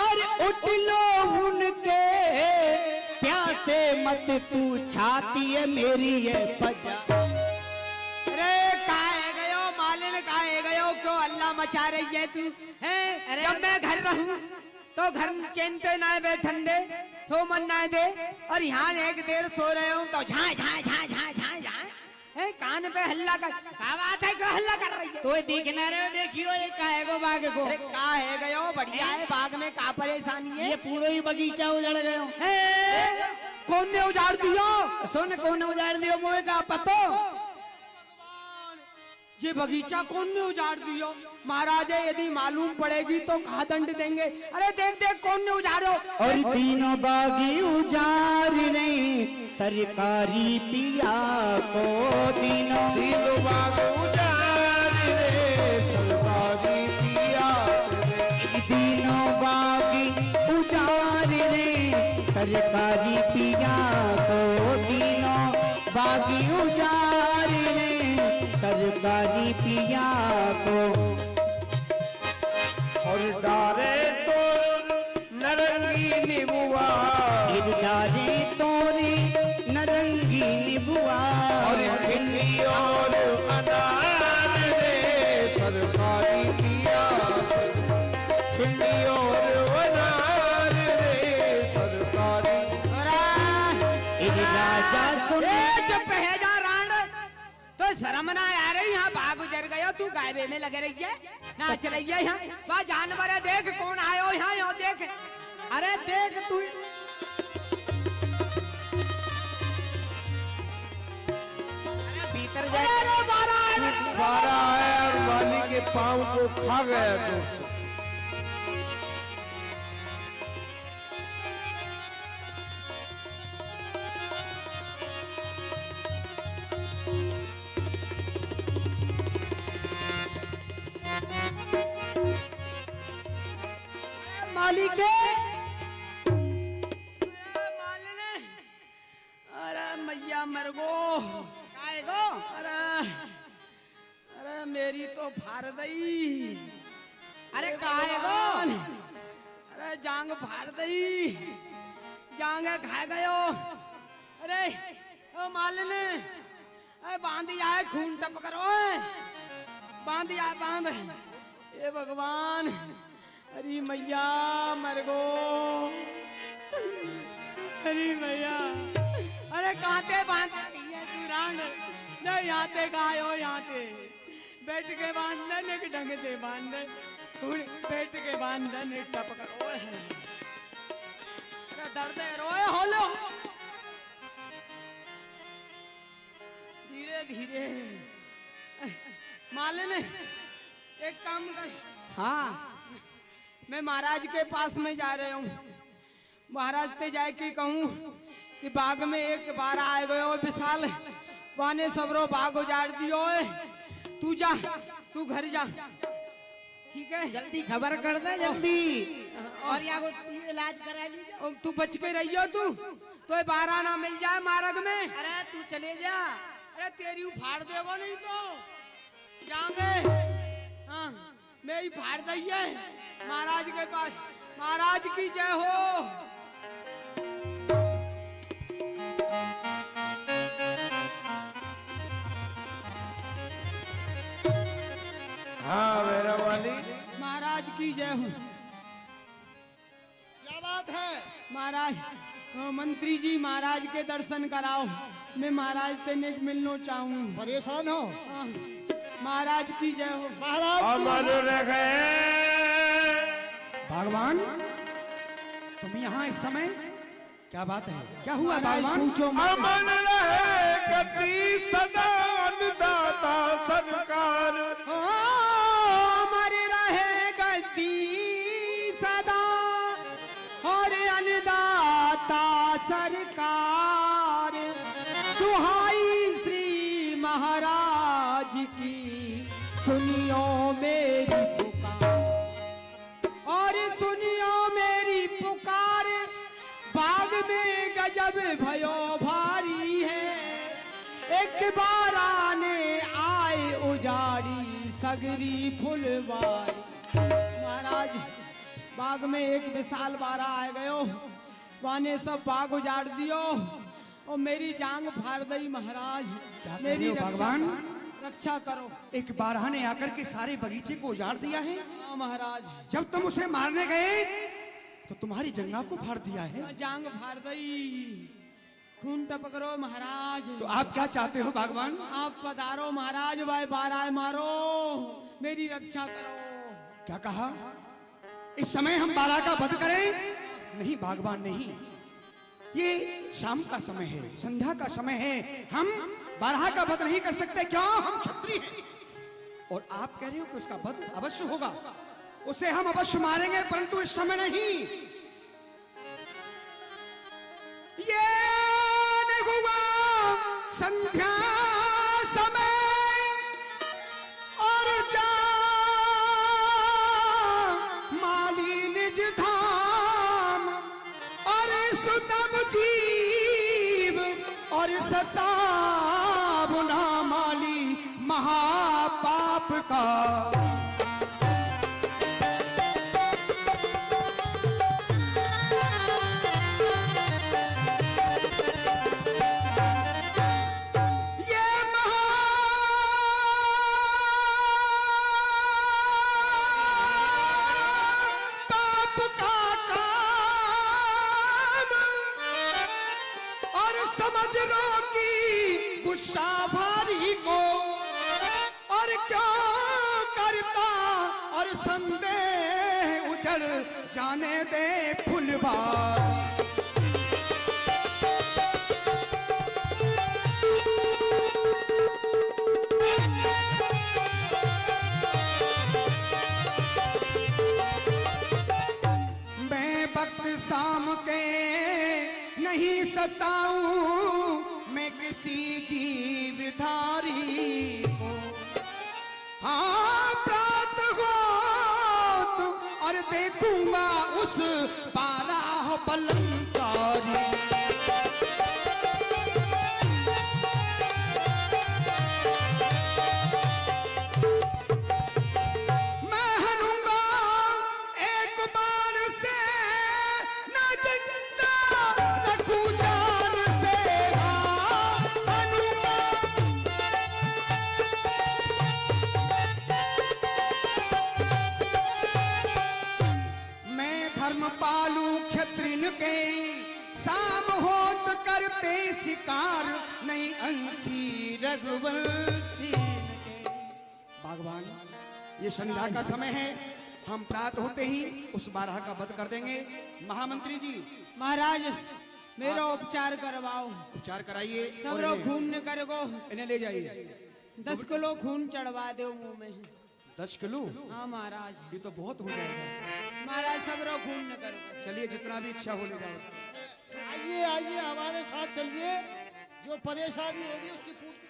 और उठ लो उनके प्यासे मत तू छाती है मेरी ये पजा। अरे काहे गयो मालिन, काहे गयो, क्यों अल्लाह मचा रही है तू? है जब मैं घर रहूं तो घर चैन पे ना बैठन दे, सो मन ना दे, और यहाँ एक देर सो रहे हो तो झाँ झाँ झाँ झाँ झाँ झाँ कान पे हल्ला कर। क्या बात है, क्यों हल्ला कर रही है? तो दिखना रहे हो, देखियो ये काहे को बाग को। अरे काहे गयो, बढ़िया है, बाग में का परेशानी है? ये पूरा ही बगीचा उजड़ गयो। कौन ने उजाड़ दियो? सुन, कौन ने उजाड़ दियो मोए का पतो? ये बगीचा कौन ने उजाड़ दियो? महाराज यदि मालूम पड़ेगी तो कहा दंड देंगे। अरे देख देख कौन ने उजाड़ो। और तीनों बागी उजाड़ नहीं सरकारी पिया को, तीनों बाग उजाड़ रे सरकारी पिया, तीनों बागी उजाड़ रे सरकारी पिया को, तीनों बागी उजाड़ रे सरकारी पिया को। और डारे तो नरंगी निबुआ, डारे तोरे नरंगी निबुआ, और खिल्ली और अनार सुन चुप है जा रांड, तो शर्म ना आ रही, यहाँ बाग गुजर गया, तू गायबे में लगे रही है, नाच रही है यहाँ, वह जानवर है, देख कौन आयो यहाँ, यो देख, अरे देख तू, अरे भीतर जा। अरे बारह आया और माली के पांव को खा गया जोर से। मालिक अरे मैया मर गो अरे अरे मेरी तो फाड़ दई, अरे काहे गो, अरे जांग फाड़ दई, जांग खा गयो, अरे ओ मालिन अरे बांध जाए, खून टप करो, बांध जाए बांध, ये भगवान, अरे मैया मर गो, अरे मैया, अरे कांटे बांध तू रांड, नहीं आते गायो आते, बैठ के बांधने ने ढंग से बांधे, बैठ के बांधने टप करो, अरे दर्द रोए होलो, धीरे धीरे, मालिन एक काम कर, हाँ मैं महाराज के पास में जा रहा हूँ, महाराज से जाए कि कहूँ कि बाग में एक बार आए गए हो विशाल, वाने सबरो बाग उजाड़ दियो है, तू जा, तू घर जा, ठीक है, जल्दी खबर कर दे जल्दी, और यहाँ को इलाज करा लीजिए। तू बच के रहियो, तू तो बारह ना मिल जाए मार्ग में, अरे तू चले जा, अरे तेरी उफाड़ देगो नहीं तो जाएंगे, हाँ मैं ही फाड़ दी है महाराज के पास, महाराज की जय हो। हाँ मेरा वाली, महाराज की जय हो। क्या बात है महाराज, मंत्री जी महाराज के दर्शन कराओ, मैं महाराज से नेक मिलना चाहूँ, परेशान हो, महाराज की जय हो। महाराज भगवान तुम यहाँ इस समय, क्या बात है, क्या हुआ भगवान? अमन रहे गति सदा अन्नदाता सरकार, अमर रहे गद्दी सदा और अन्नदाता सरकार, दुहाई श्री महाराज की सुनियो मेरी पुकार, और सुनियो मेरी पुकार, बाग में गजब भयो भारी है, एक बार आने आए उजाड़ी सगरी फुलवारी। महाराज बाग में एक विशाल बारा आए गयो, वाने सब बाग उजाड़ दियो और मेरी जांग फाड़ दई, महाराज मेरी रक्षा करो। एक बारहा ने आकर के सारे बगीचे को उजाड़ दिया है। हाँ महाराज, जब तुम उसे मारने गए तो तुम्हारी जंगा को फाड़ दिया है। जांग फाड़ दई, खून टपक रो महाराज। तो आप क्या चाहते हो भगवान? आप पधारो महाराज, भाई बारह मारो, मेरी रक्षा करो। क्या कहा? इस समय हम बारह का वध करें? नहीं भगवान नहीं, ये शाम का समय है, संध्या का समय है, हम बारह का वध नहीं कर सकते। क्यों? हम क्षत्रिय हैं। और आप कह रहे हो कि उसका वध अवश्य होगा, उसे हम अवश्य मारेंगे, परंतु इस समय नहीं। ये हुआ संध्या समय और जा माली निज धाम, और सुतम जीव और सताब ना माली महापाप का। समझ लो कि गुस्सा भारी को और क्या करता और संदेह उजड़ जाने दे फुलबार। शाम के नहीं सताऊं मैं किसी जीवधारी को। हाँ प्रात हो तो और देखूंगा उस 12 बलंकारी। शिकार नहीं अंशी रघुवंशी। भगवान ये संध्या का समय है, हम प्रात होते ही उस 12 का वध कर देंगे। महामंत्री जी महाराज मेरा उपचार करवाओ। उपचार कराइए। सब लोग खून निकल गो, इन्हें ले जाइए। 10 किलो खून चढ़वा दो मुंह में। 10 किलो? हाँ महाराज, ये तो बहुत हो जाएगा महाराज। सब लोग खून निकल गो। चलिए जितना भी इच्छा हो ले जाओ। आइए आइए हमारे साथ चलिए, जो परेशानी होगी उसकी पूर्ति।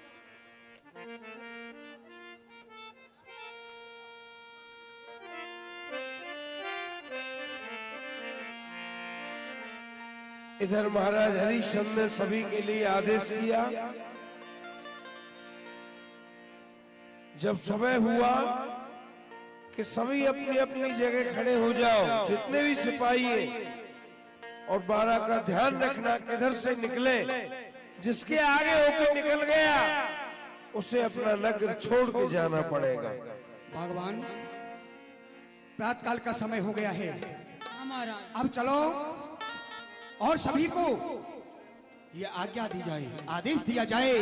इधर महाराज हरिश्चंद्र ने सभी के लिए आदेश किया, जब समय हुआ कि सभी अपनी अपनी जगह खड़े हो जाओ, जितने भी सिपाही हैं, और 12 का ध्यान रखना किधर से निकले। जिसके आगे होकर निकल गया उसे अपना नगर छोड़ के जाना पड़ेगा। भगवान प्रातकाल का समय हो गया है, महाराज अब चलो और सभी को ये आज्ञा दी जाए, आदेश दिया जाए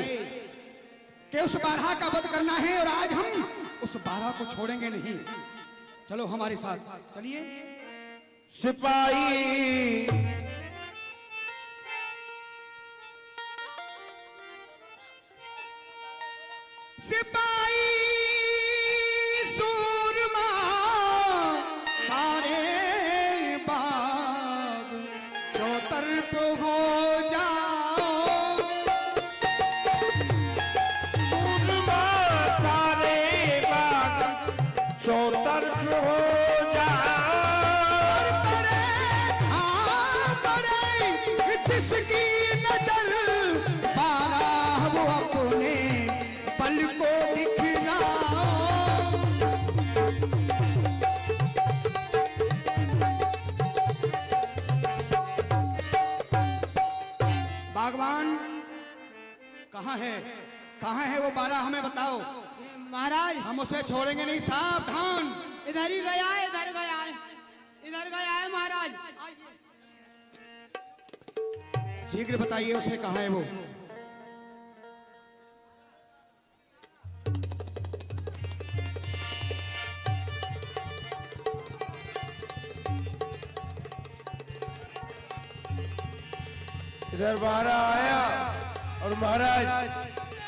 कि उस 12 का वध करना है और आज हम उस 12 को छोड़ेंगे नहीं। चलो हमारे साथ चलिए। सिपाही सिपाही सूरमा सारे बाग चौतरफ हो जाओ। सूरमा सारे बाग चौतरफ हो जाओ। जिसकी नजर 12 वो अपने पल को दिखलाओ। भगवान कहाँ है वो 12? हमें बताओ महाराज। हम उसे छोड़ेंगे नहीं, सावधान। इधर ही गया है, इधर गया है, इधर गया है महाराज। शीघ्र बताइए उसे कहाँ है वो। इधर 12 आया और महाराज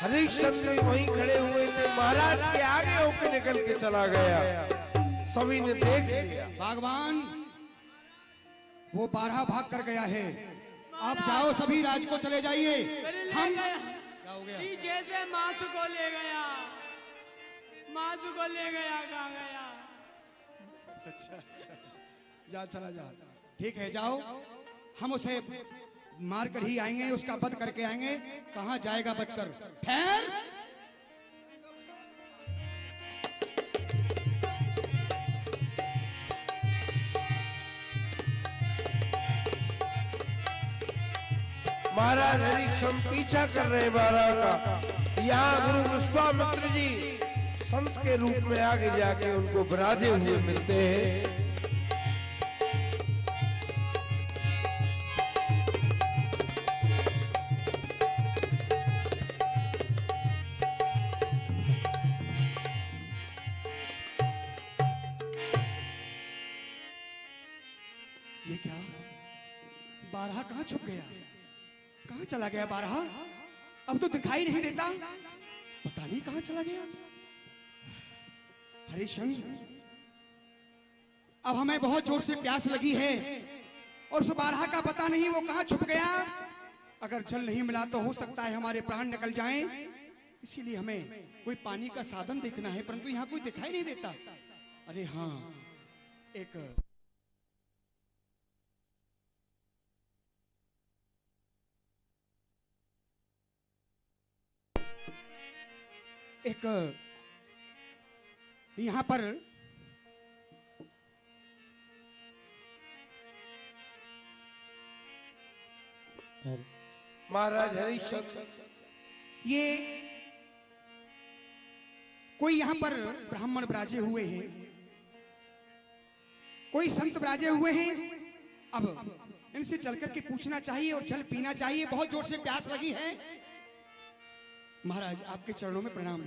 हरिश्चंद्र वहीं खड़े हुए थे, महाराज के आगे होकर निकल के चला गया। सभी ने देख लिया। भगवान वो 12 भाग कर गया है, आप जाओ सभी राज को चले जाइए। हम क्या हो गया? पीछे से मासू को ले गया, मासू को ले गया, कहाँ गया? अच्छा जा, चला जा। ठीक है जाओ, हम उसे मार कर ही आएंगे, उसका वध करके आएंगे। कहाँ जाएगा बचकर? ठहर। महाराज हरिश्चंद्र पीछा कर रहे 12 का। यहाँ गुरु विश्वामित्र जी संत के रूप में आगे जाके उनको विराजे हुए मिलते हैं। ये क्या, बारहा कहाँ छुप गया? कहाँ चला गया बारहा? अब तो दिखाई नहीं देता, पता नहीं कहाँ चला गया। हरिश्चंद्र, अब हमें बहुत जोर से प्यास लगी है और उस बारहा का पता नहीं वो कहाँ छुप गया। अगर जल नहीं मिला तो हो सकता है हमारे प्राण निकल जाएं, इसीलिए हमें कोई पानी का साधन देखना है, परंतु यहाँ कोई दिखाई नहीं देता। अरे हाँ, एक यहाँ पर महाराज हरिश्चंद्र, ये कोई यहाँ पर ब्राह्मण विराजे हुए हैं, कोई संत विराजे हुए हैं। अब इनसे चलकर के पूछना चाहिए और जल पीना चाहिए, बहुत जोर से प्यास लगी है। महाराज आपके चरणों में प्रणाम।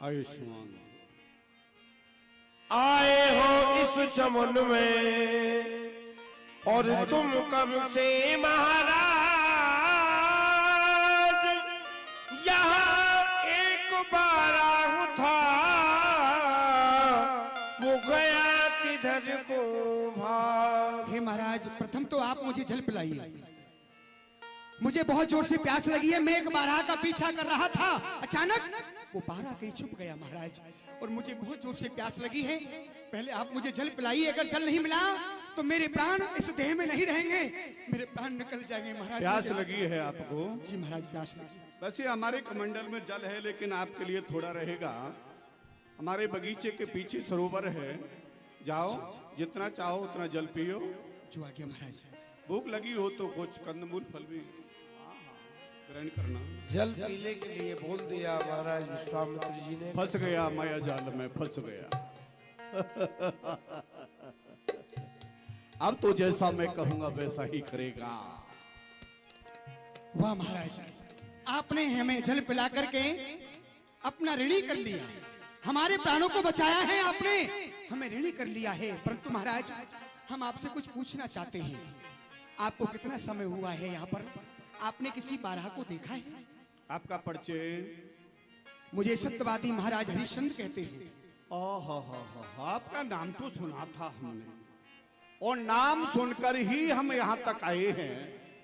आयुष्मान। आए हो इस चमन में और तुम कब से महाराज, यहाँ एक बारहा था, वो गया किधर को भाग। हे महाराज, प्रथम तो आप मुझे जल पिलाइए, मुझे बहुत जोर से प्यास लगी है। मैं एक बारहा का पीछा कर रहा था, अचानक वो बारहा कहीं छुप गया महाराज, और मुझे बहुत जोर से प्यास लगी है। पहले आप मुझे जल पिलाइए, अगर जल नहीं मिला तो मेरे प्राण इस देह में नहीं रहेंगे, मेरे प्राण निकल जाएंगे महाराज। प्यास लगी है आपको? जी महाराज, प्यास लगी। वैसे हमारे कमंडल में जल है, लेकिन आपके लिए थोड़ा रहेगा। हमारे बगीचे के पीछे सरोवर है, जाओ जितना चाहो उतना जल पियो। जो आ गया महाराज। भूख लगी हो तो कुछ कंदमूल फल भी ग्रहण करना। जल पीने के लिए बोल दिया महाराज विश्वामित्र जी ने। फंस गया माया जाल में, फंस गया। अब तो जैसा मैं कहूंगा वैसा ही करेगा। वाह महाराज, आपने हमें जल पिला करके अपना ऋणी कर लिया, हमारे प्राणों को बचाया है आपने, हमें ऋणी कर लिया है। परंतु महाराज, हम आपसे कुछ पूछना चाहते हैं। आपको कितना समय हुआ है यहाँ पर? आपने किसी बारहा को देखा है? आपका परिचय? मुझे सत्यवादी महाराज हरिश्चंद्र कहते हैं। आपका नाम तो सुना था हमने, और नाम सुनकर ही हम यहाँ तक आए हैं।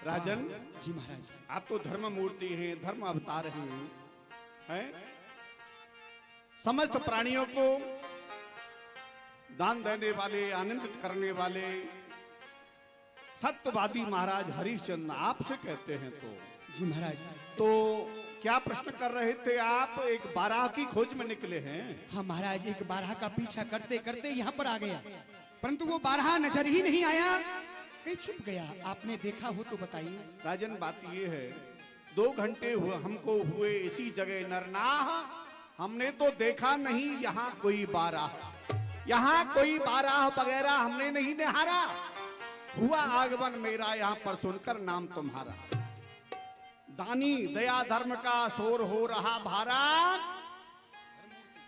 राजन जी महाराज, आप तो धर्म मूर्ति हैं, धर्म अवतार हैं। समस्त प्राणियों को दान देने वाले, आनंदित करने वाले सत्यवादी महाराज हरिश्चंद्र आपसे कहते हैं। तो जी महाराज, तो क्या प्रश्न कर रहे थे आप? एक बारहा की खोज में निकले हैं? हाँ महाराज, एक बारहा का पीछा करते करते यहाँ पर आ गया, परंतु वो बारहा नजर ही नहीं आया, कहीं छुप गया। आपने देखा हो तो बताइए। राजन, बात ये है, 2 घंटे हुए हमको हुए इसी जगह नरनाह, हमने तो देखा नहीं यहाँ कोई बारहा, यहाँ कोई बारहा वगैरह हमने नहीं निहारा। हुआ आगमन मेरा यहाँ पर सुनकर नाम तुम्हारा। दानी दया धर्म का शोर हो रहा भारा,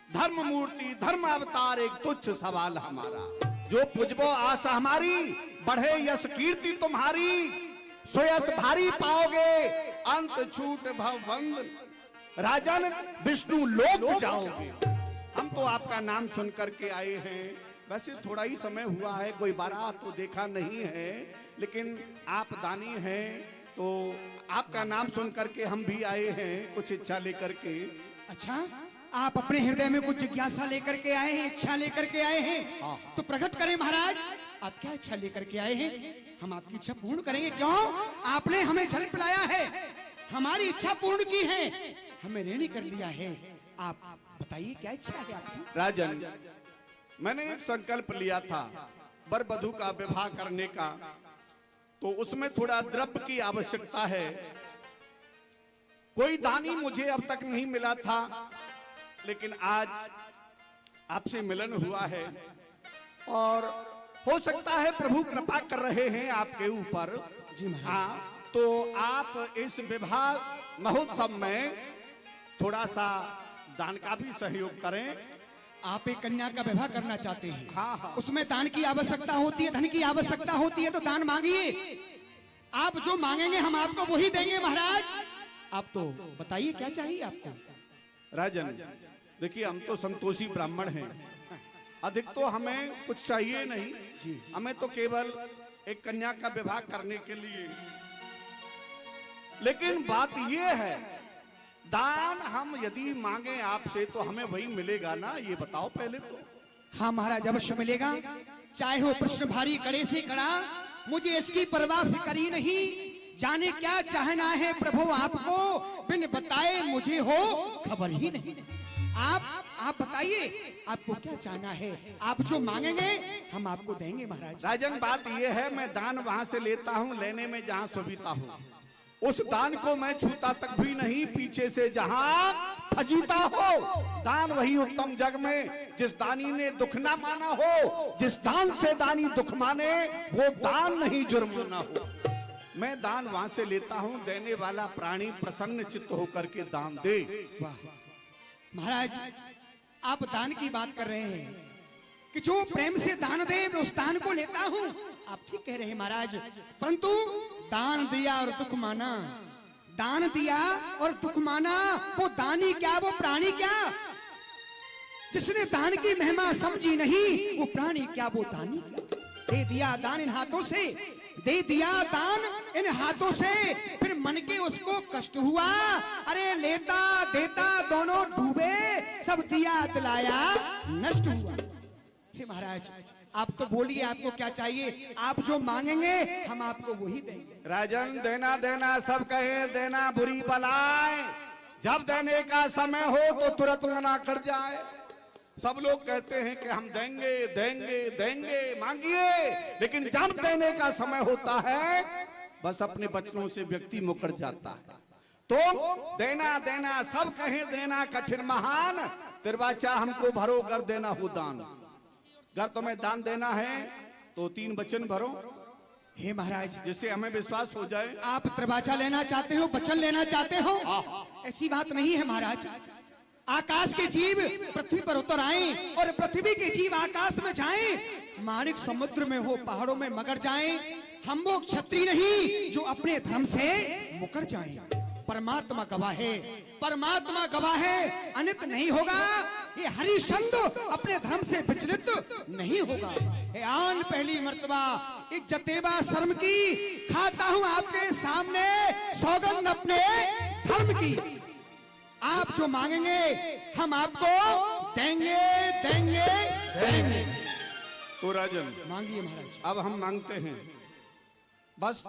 धर्म मूर्ति धर्म अवतार एक तुच्छ सवाल हमारा। जो पुजबो आस हमारी, बढ़े यश कीर्ति तुम्हारी, सोयस भारी पाओगे, अंत छूट भवबंध, राजन विष्णु लोक जाओगे। हम तो आपका नाम सुन करके आए हैं। वैसे थोड़ा ही समय हुआ है, कोई बारहा तो देखा नहीं है, लेकिन आप दानी हैं, तो आपका नाम सुन करके हम भी आए हैं कुछ इच्छा लेकर के। अच्छा, आप अपने हृदय में कुछ जिज्ञासा लेकर के आए हैं, इच्छा लेकर के आए हैं, तो प्रकट करें महाराज। आप क्या इच्छा लेकर के आए हैं? हम आपकी इच्छा पूर्ण करेंगे। क्यों? आपने हमें जल पिलाया है, हमारी इच्छा पूर्ण की है, हमें ऋणी कर लिया है। आप बताइए क्या इच्छा है आपकी? राजन, मैंने एक संकल्प लिया था वर वधू का विवाह करने का, तो उसमें थोड़ा द्रव्य की आवश्यकता है। कोई दानी मुझे अब तक नहीं मिला था, लेकिन आज आपसे मिलन हुआ है, और हो सकता है प्रभु कृपा कर रहे हैं आपके ऊपर। हाँ, तो आप इस विवाह महोत्सव में थोड़ा सा दान का भी सहयोग करें, आप एक कन्या का विवाह करना चाहते हैं। हाँ हाँ। उसमें दान की आवश्यकता होती है, धन की आवश्यकता होती है, तो दान मांगिए। आप जो मांगेंगे हम आपको वही देंगे महाराज। आप तो बताइए क्या चाहिए आपको। राजन देखिए, हम तो संतोषी ब्राह्मण हैं, अधिक तो हमें कुछ चाहिए नहीं जी। हमें तो केवल एक कन्या का विवाह करने के लिए। लेकिन बात यह है, दान हम यदि मांगे आपसे तो हमें वही मिलेगा ना, ये बताओ पहले तो। हाँ महाराज, अवश्य मिलेगा, चाहे हो प्रश्न भारी कड़े से कड़ा, मुझे इसकी परवाह फिक्री नहीं। जाने क्या चाहना है प्रभु आपको, बिन बताए मुझे हो खबर ही नहीं। आप बताइए आपको क्या चाहना है, आप जो मांगेंगे हम आपको देंगे महाराज। राजन बात यह है, मैं दान वहां से लेता हूं, लेने में जहां सुविधा हो, उस दान को मैं छूता तक भी नहीं, पीछे से जहां फजीता हो। दान वही उत्तम जग में जिस दानी ने दुख ना माना हो, जिस दान से दानी दुख माने वो दान नहीं जुर्माना हो। मैं दान वहां से लेता हूं, देने वाला प्राणी प्रसन्न चित्त होकर के दान दे। वाह महाराज, आप दान की बात कर रहे हैं कि जो प्रेम से दान दे मैं उस दान को लेता हूं। आप ठीक कह रहे हैं महाराज, परंतु दान दिया और दुख माना, दान दिया और दुख माना, वो दानी क्या वो प्राणी क्या। जिसने दान की महिमा समझी नहीं वो प्राणी क्या वो दानी क्या। दे दिया दान इन हाथों से, दे दिया दान इन हाथों से, फिर मन के उसको कष्ट हुआ, अरे लेता देता दोनों डूबे, सब दिया दिलाया नष्ट हुआ। हे महाराज आप तो बोलिए आपको क्या चाहिए, आप जो मांगेंगे हम आपको वही देंगे। राजन देना देना सब कहे, देना बुरी बलाए, जब देने का समय हो तो तुरंत मना कर जाए। सब लोग कहते हैं कि हम देंगे देंगे देंगे, मांगिए, लेकिन जब देने का समय होता है बस अपने बचनों से व्यक्ति मुकर जाता है। तो देना देना सब कहे, देना कठिन महान, तिरवाचा हमको भरो कर देना हो दान। अगर तुम्हें दान देना है तो 3 वचन भरो। हे महाराज, जिससे हमें विश्वास हो जाए। आप त्रिवाचा लेना चाहते हो, वचन लेना चाहते हो, ऐसी बात नहीं है महाराज। आकाश के जीव पृथ्वी पर उतर आए और पृथ्वी के जीव आकाश में जाएं, माणिक समुद्र में हो, पहाड़ों में मगर जाएं, हम वो क्षत्रिय नहीं जो अपने धर्म से मुकर जाएं। परमात्मा गवाह है, परमात्मा गवाह है, अनित नहीं होगा। ये हरिश्चंद्र अपने धर्म से विचलित नहीं होगा। आन पहली मर्तबा इज्जतेबा शर्म की, खाता हूं आपके सामने सौगंध अपने धर्म की। आप जो मांगेंगे हम आपको देंगे देंगे देंगे। तो राजन मांगिए महाराज। अब हम मांगते हैं, बस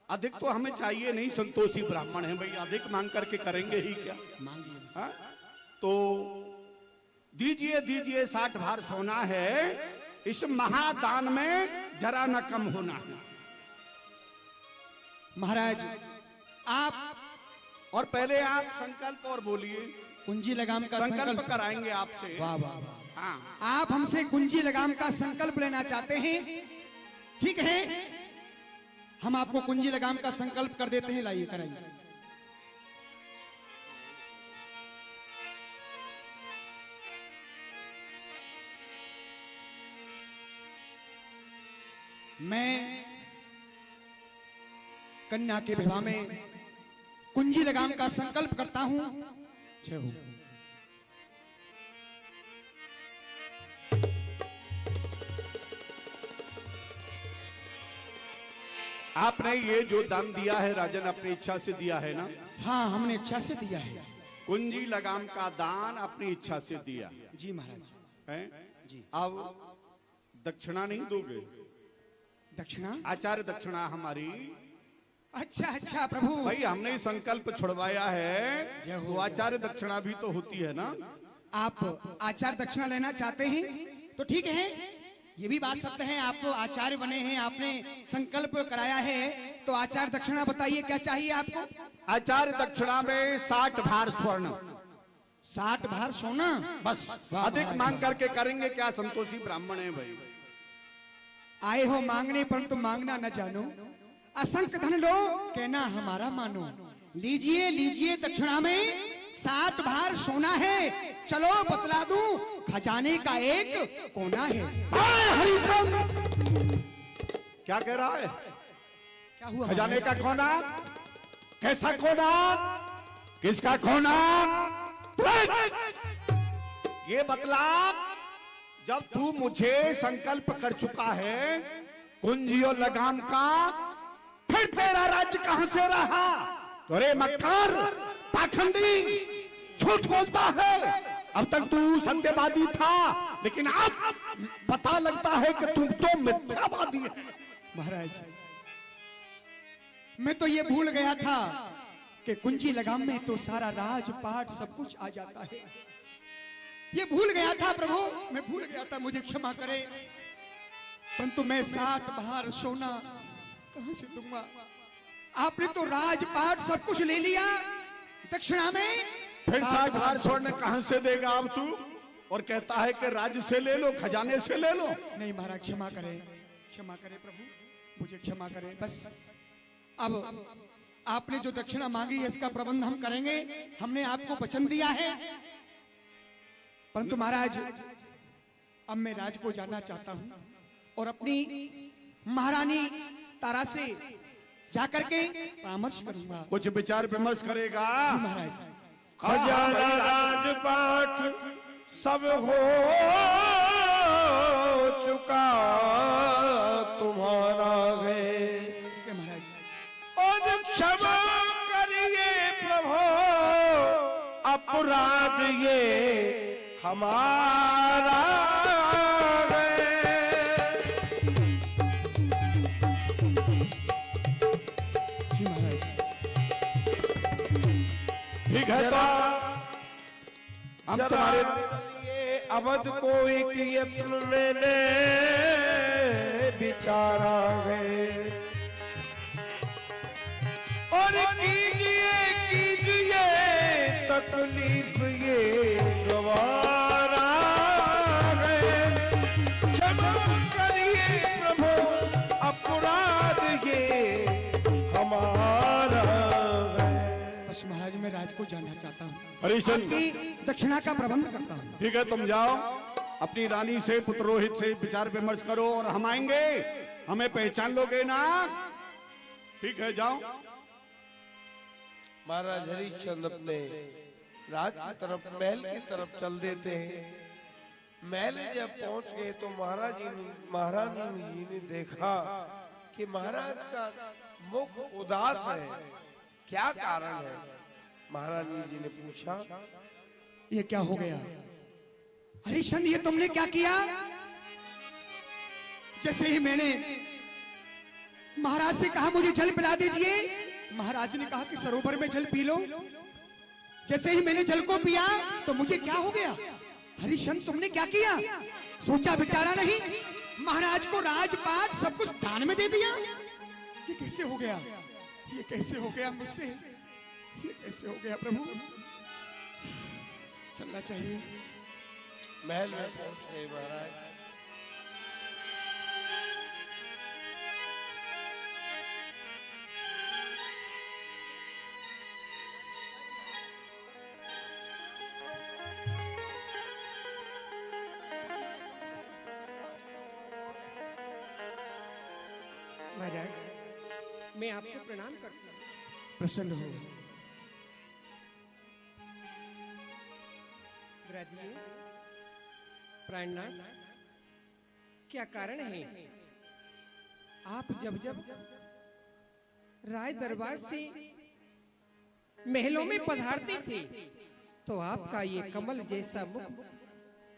अधिक तो हमें चाहिए नहीं, संतोषी ब्राह्मण हैं भाई, अधिक मांग करके करेंगे ही क्या। मांगिए। तो दीजिए दीजिए 60 भार सोना है, इस महादान में जरा न कम होना है। महाराज आप और पहले आप संकल्प और बोलिए। कुंजी लगाम का संकल्प कराएंगे आपसे। वाह वाह वाह। हाँ। आप हमसे कुंजी लगाम का संकल्प लेना चाहते हैं, ठीक है, हम आपको कुंजी लगाम का संकल्प कर देते हैं। लाइए कराइए। मैं कन्या के विवाह में कुंजी लगाम का संकल्प करता हूं। जय हो। आपने ये जो दान दिया है राजन अपनी इच्छा से दिया है ना? हाँ हमने इच्छा से दिया है। कुंजी लगाम का दान अपनी इच्छा से दिया। जी महाराज। है जी। अब दक्षिणा नहीं दोगे? दक्षिणा? आचार्य दक्षिणा हमारी। अच्छा अच्छा प्रभु। भाई हमने संकल्प छुड़वाया है, तो आचार्य दक्षिणा भी तो होती है ना। आप आचार्य दक्षिणा लेना चाहते हैं तो ठीक है, ये भी बात सत्य है, आप तो आचार्य बने हैं, आपने संकल्प कराया है, तो आचार्य दक्षिणा बताइए क्या चाहिए आपको? आचार्य दक्षिणा में 60 भार स्वर्ण। 60 भार सोना? बस अधिक मांग करके करेंगे क्या, संतोषी ब्राह्मण है भाई। आए हो मांगने परंतु मांगना न जानो, असंख्य धन लो कहना हमारा मानो। लीजिए लीजिए दक्षिणा में 60 भार सोना है, चलो बतला दूं, खजाने का एक कोना है। क्या कह रहा है? क्या हुआ? खजाने का कोना? कैसा कोना? किसका कोना? ये बतला, जब तू मुझे संकल्प कर चुका है कुंजी और लगाम का, फिर तेरा राज्य कहां से रहा? अरे मक्कार, पाखंडी, झूठ बोलता है। अब तक तू सत्यवादी था, लेकिन अब पता लगता है कि तुम तो मिथ्यावादी है। महाराज, मैं तो ये भूल गया था कि कुंजी लगाम में तो सारा राजपाट सब कुछ आ जाता है। ये भूल गया था प्रभु, मैं भूल गया था, मुझे क्षमा करे। परंतु मैं 60 बहार सोना कहां से दूंगा? आपने तो राजपाट सब कुछ ले लिया दक्षिणा में, फिर 60 बहार सोना कहां से देगा अब तू? और कहता है कि राज्य से ले लो, खजाने से ले लो। नहीं महाराज, क्षमा करें, क्षमा करें प्रभु, मुझे क्षमा करें। बस अब आपने जो दक्षिणा मांगी है इसका प्रबंध हम करेंगे। हमने आपको वचन दिया है। परंतु महाराज, अब मैं राज को जानना चाहता हूं और अपनी महारानी तारा से जाकर के परामर्श करूंगा। कुछ विचार विमर्श करेगा? जी महाराज। खजाना राजपाट सब हो चुका तुम्हारा है। ठीक है महाराज। और क्षमा करिए प्रभु, अपराध ये हमारा है। जी महाराज। ठीक है, तो हम तुम्हारे अवध को एक यत्न मैंने विचारा है, और कीजिए कीजिए तकलीफ ये गवारा है। क्षमा करिए प्रभु, अपराध ये हमारा है। बस महाराज, मैं राज को जानना चाहता हूँ, हरिचंद, दक्षिणा का प्रबंध करता हूँ। ठीक है, तुम जाओ अपनी रानी से, पुत्रोहित से विचार विमर्श करो और हम आएंगे। हमें पहचान लोगे ना? ठीक है, जाओ। महाराज हरिश्चंद्र अपने राज की तरफ, महल की तरफ चल देते हैं। महल जब पहुंच गए तो महारानी जी ने देखा कि महाराज का मुख उदास है। क्या कारण है? महारानी जी ने पूछा। ये क्या हो गया हरिश्चंद्र, ये तुमने क्या किया? जैसे ही मैंने महाराज से कहा मुझे जल पिला दीजिए, महाराज ने कहा कि सरोवर में जल पी लो। जैसे ही मैंने जल को पिया तो मुझे क्या हो गया? हरिश्चंद्र, तुमने क्या किया? सोचा विचारा नहीं, महाराज को राजपाट सब कुछ दान में दे दिया। ये कैसे हो गया? ये कैसे हो गया मुझसे? ये कैसे हो गया प्रभु? चलना चाहिए। महल में पहुंच गए महाराज। महाराज, मैं आपको प्रणाम करता हूँ। प्रसन्न हो। विराजिए। प्राणनाथ, क्या कारण है? आप जब जब राय दरबार से महलों में पधारते थे तो आपका ये कमल जैसा मुख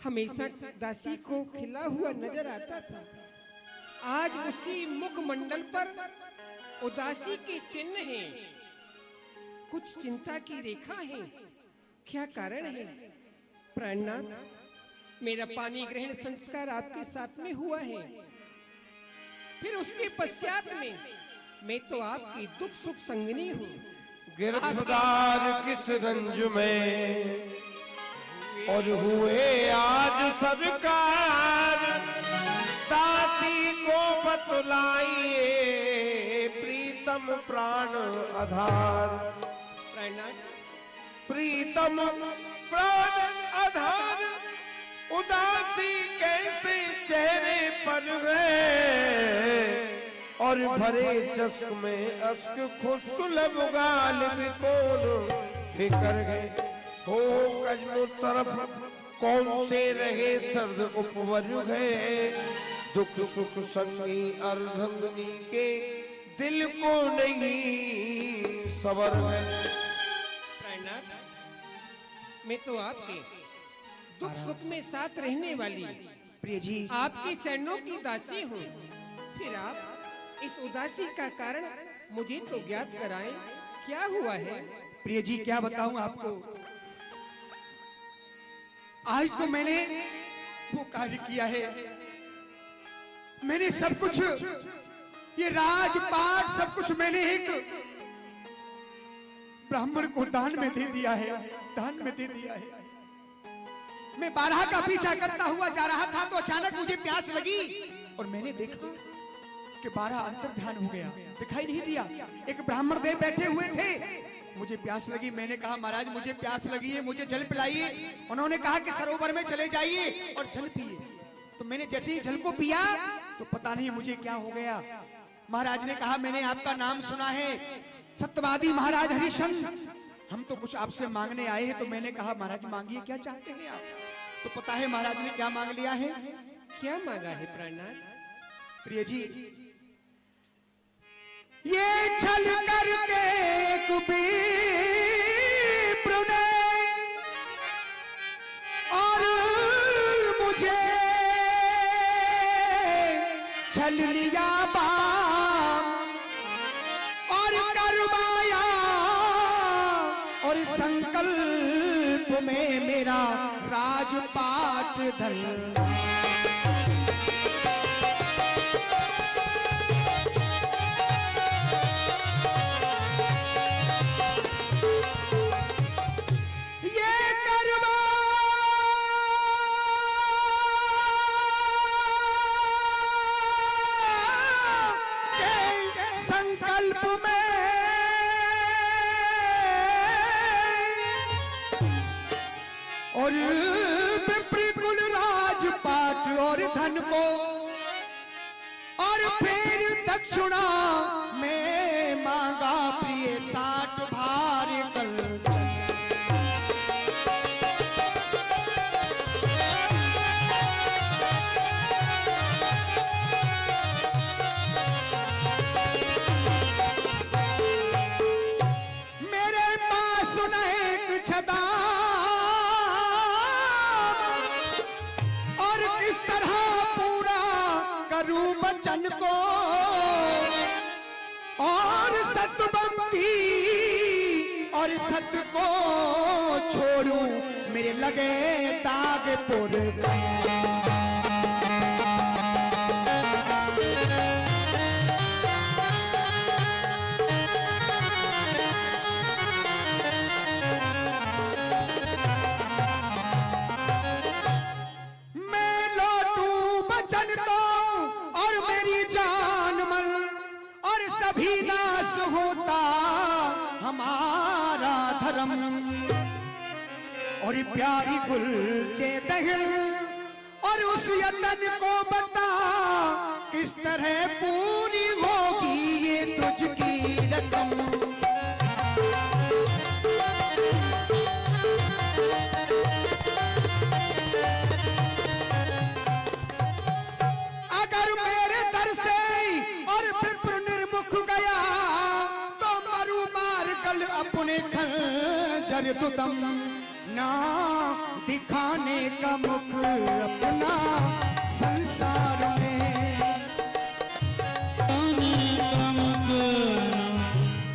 हमेशा दासी को खिला हुआ नजर आता था। आज उसी मुख मंडल पर उदासी के चिन्ह हैं, कुछ चिंता की रेखा है। क्या कारण है? प्राणनाथ, मेरा पानी ग्रहण संस्कार आपके साथ में हुआ है, फिर उसके पश्चात में मैं तो आपकी दुख सुख संगनी हूँ। गिरफ्तार किस रंज में और हुए आज सरकार, दासी को बतलाइए प्रीतम प्राण आधार। प्राणनाथ, प्रीतम प्राण आधार उदासी कैसे चेहरे पर है, और भरे चस्क में अश्क खुश्क लब गालिब कौन फिकर गए। हो कजनो तरफ कौन से रहे सर्द उपवर है, दुख सुख संगी अर्धंगनी के दिल को नहीं सबर है। मैं तो आपके दुख सुख में साथ रहने वाली प्रिय जी आपके चरणों की दासी हूँ, फिर आप इस उदासी का कारण मुझे तो ज्ञात कराएं, क्या हुआ है? प्रिय जी क्या बताऊं आपको, आज तो मैंने वो कार्य किया है, मैंने सब कुछ ये राजपाट सब कुछ मैंने एक ब्राह्मण को दान में दे दिया है, दान में दे दिया है। मैं 12 का पीछा करता हुआ जा रहा था तो अचानक मुझे प्यास लगी और मैंने देखा कि 12 अंतर्ध्यान हो गया, दिखाई नहीं दिया। एक ब्राह्मण देव बैठे हुए थे, मुझे प्यास लगी, मैंने कहा महाराज मुझे प्यास लगी है, मुझे जल पिलाइए। उन्होंने कहा कि सरोवर में चले जाइए और जल पिए। तो मैंने जैसे ही जल को पिया तो पता नहीं मुझे क्या हो गया। महाराज ने कहा मैंने आपका नाम सुना है, सत्यवादी महाराज हरिश्चंद्र, हम तो कुछ आपसे मांगने आए हैं। तो मैंने कहा महाराज मांगिए, क्या चाहते हैं आप? तो पता है महाराज ने क्या मांग लिया है? क्या मांगा है प्राणनाथ? प्रिय जी ये छल करके कुबी प्रणय और मुझे छल लिया और करवाया, और संकल्प में मेरा राजपाट धन। और विप्रकुल राजपाट और धन को, और फिर दक्षिणा में मांगा प्रिय 60 भार कल। मेरे पास एक छदा बचन को, और सतबंदी और सत को छोड़ूं मेरे लगे ताजपुर। हमारा धर्म और प्यारी गुलचे दहल, और उस यतन को बता किस तरह पूरी होगी ये तुझकी रकम। अगर मेरे दर से और विप्र निर्मुख गया तो मरु मार कल अपने खंजर तुतम, ना दिखाने का मुख अपना संसार में,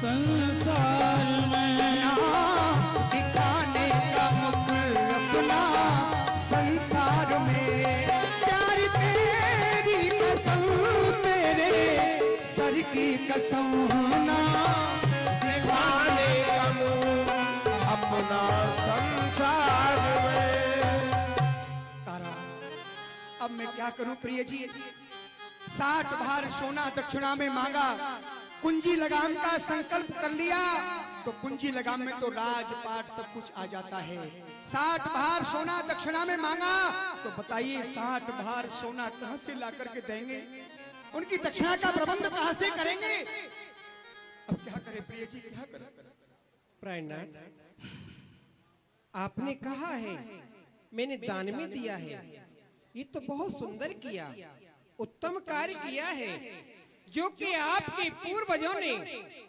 संसार में, ना दिखाने का मुख अपना संसार में। प्यार तेरी कसम मेरे सर की कसम, ना दिखाने का मुख अपना संसार में। तारा अब मैं क्या करूं प्रिय जी, 60 भार सोना दक्षिणा में मांगा, कुंजी लगाम का संकल्प कर लिया, तो कुंजी लगाम में तो राजपाट सब कुछ आ जाता है। 60 भार सोना दक्षिणा में मांगा, तो बताइए 60 भार सोना कहां से ला करके देंगे? उनकी दक्षिणा का प्रबंध कहां से करेंगे? अब क्या करें प्रिय जी, क्या करें? प्राणनाथ, आपने कहा है मैंने दान में दिया है, ये तो बहुत सुंदर किया, उत्तम कार्य किया है। जो कि आपके पूर्वजों ने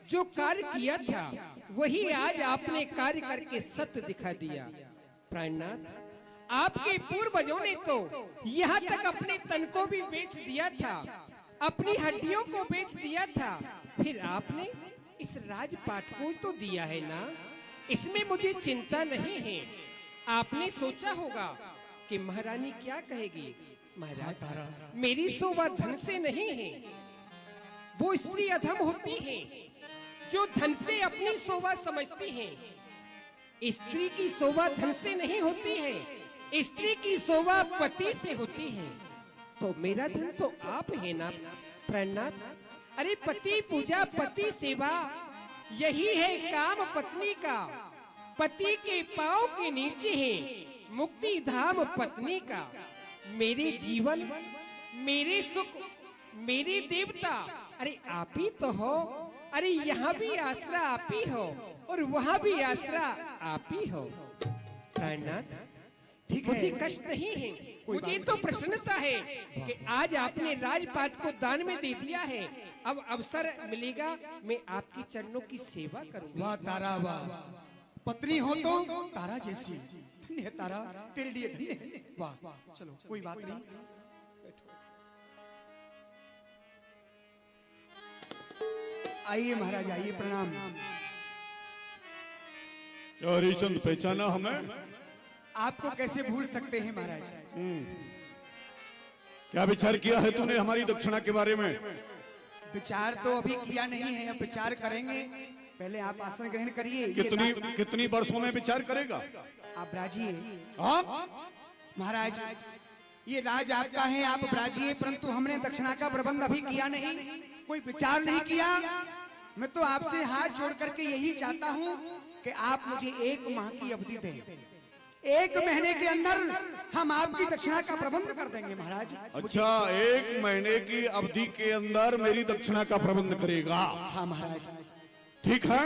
जो कार्य किया था वही आज आपने कार्य करके सत्य दिखा दिया। प्राणनाथ, आपके पूर्वजों ने तो यहाँ तक अपने तन को भी बेच दिया था, अपनी हड्डियों को बेच दिया था, फिर आपने इस राजपाट को तो दिया है ना, इसमें मुझे चिंता नहीं है। आपने सोचा होगा कि महारानी क्या कहेगी। महाराज, मेरी शोभा धन से नहीं है, वो स्त्री अधम होती है जो धन से अपनी शोभा समझती है। स्त्री की शोभा धन से नहीं होती है, स्त्री की शोभा पति से होती है। तो मेरा धन तो आप है ना प्राणनाथ। अरे पति पूजा पति सेवा, यही है काम पत्नी का। पति के पांव के नीचे है मुक्ति धाम पत्नी का। मेरे जीवन, मेरे सुख, मेरे देवता, अरे आप ही तो हो। अरे यहाँ भी आसरा आप ही हो और वहाँ भी आसरा आप ही हो। प्राणनाथ, मुझे कष्ट नहीं है, मुझे तो प्रसन्नता है कि आज आपने राजपाट को दान में दे दिया है। अब अवसर मिलेगा मैं आपकी चरणों की सेवा करूंगा। वाह तारा वाह, पत्नी हो तो तारा जैसी। धन्य है तारा, तेरे लिए धन्य है। वाह, चलो कोई बात नहीं। आइए महाराज, आइए, प्रणाम। हरिचंद पहचाना हमें? आपको कैसे भूल सकते हैं महाराज। क्या विचार किया है तूने हमारी दक्षिणा के बारे में? विचार तो अभी किया नहीं है, अब विचार करेंगे। पहले आप आसन ग्रहण करिए। कितनी वर्षों में विचार करेगा? आप राजिए। महाराज, ये राज आपका है, आप राजिए, परंतु हमने दक्षिणा का प्रबंध अभी किया नहीं, कोई विचार नहीं किया। मैं तो आपसे हाथ जोड़ करके यही चाहता हूँ कि आप मुझे 1 माह की अवधि दें। 1 महीने के अंदर हम आपकी दक्षिणा का प्रबंध कर देंगे महाराज। अच्छा, 1 महीने की अवधि के अंदर मेरी दक्षिणा का प्रबंध करेगा? हाँ महाराज। ठीक है,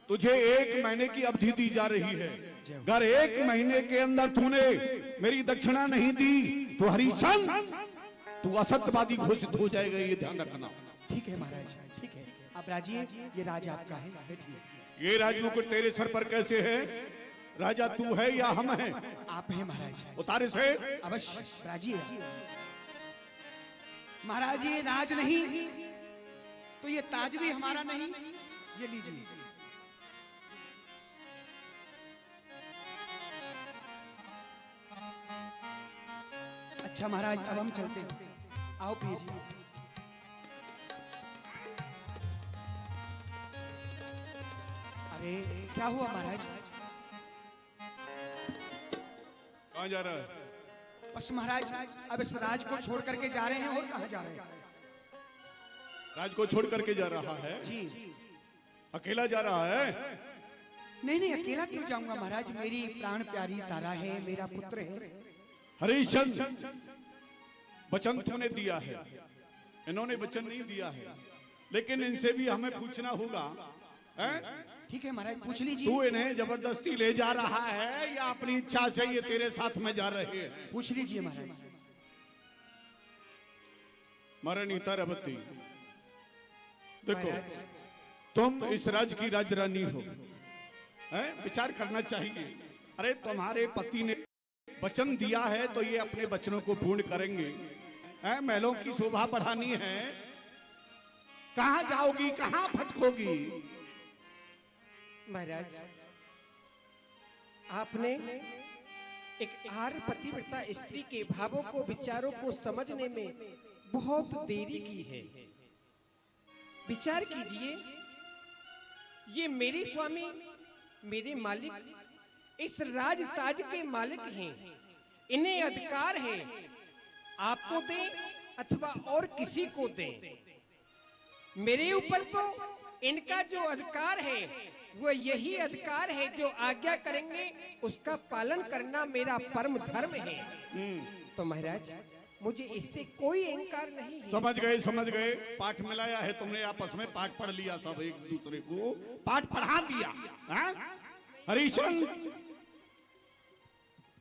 तुझे 1 महीने की अवधि दी जा रही है। अगर 1 महीने के अंदर तूने मेरी दक्षिणा नहीं दी तो हरिचंद तू असत्यवादी घोषित हो जाएगा, ये ध्यान रखना। ठीक है महाराज, ठीक है, आप राजिए। ये राज आपका है, बैठिए। ये राजमुकुट तेरे सर पर कैसे है? राजा तू है या हम हैं? आप हैं महाराज। उतारे से अवश्य राजिए। महाराज, ये राज नहीं तो ये ताज भी हमारा नहीं। ये लीजिए। अच्छा महाराज, अब हम चलते हैं। आओ प्रिय जी। अरे क्या हुआ महाराज? कहाँ जा रहा है? बस महाराज, अब इस राज को छोड़ करके जा रहे हैं। और कहाँ जा रहे हैं? राज को छोड़ करके जा रहा है? जी। अकेला जा रहा है? नहीं नहीं, अकेला क्यों जाऊंगा महाराज, मेरी प्राण प्यारी तारा है, मेरा पुत्र है। हरिचंद, वचन तूने दिया है, इन्होंने वचन नहीं दिया है, लेकिन इनसे भी हमें पूछना होगा। ठीक है महाराज, पूछ लीजिए। तू इन्हें जबरदस्ती ले जा रहा है या अपनी इच्छा से ये तेरे साथ में जा रहे हैं? पूछ लीजिए महाराज। महारानी तारावती, देखो तुम इस राज्य की राजरानी हो, विचार करना चाहिए। अरे तुम्हारे पति ने वचन दिया है तो ये अपने वचनों को पूर्ण करेंगे। महलों की शोभा बढ़ानी है, कहां जाओगी, कहां भटकोगी? महाराज, आपने एक आर्य पतिव्रता स्त्री के भावों को, विचारों को समझने में बहुत देरी की है। विचार कीजिए, ये मेरे स्वामी, मेरे मालिक, इस राज ताज के मालिक हैं। इन्हें अधिकार है आपको दें अथवा और किसी को दें। मेरे ऊपर तो इनका जो अधिकार है वो यही अधिकार है, जो आज्ञा करेंगे उसका पालन करना मेरा परम धर्म है। तो महाराज मुझे इससे कोई अहंकार नहीं है। समझ गए। पाठ मिलाया है तुमने, आपस में पाठ पढ़ लिया, सब एक दूसरे को पाठ पढ़ा दिया। हरिश्चंद्र,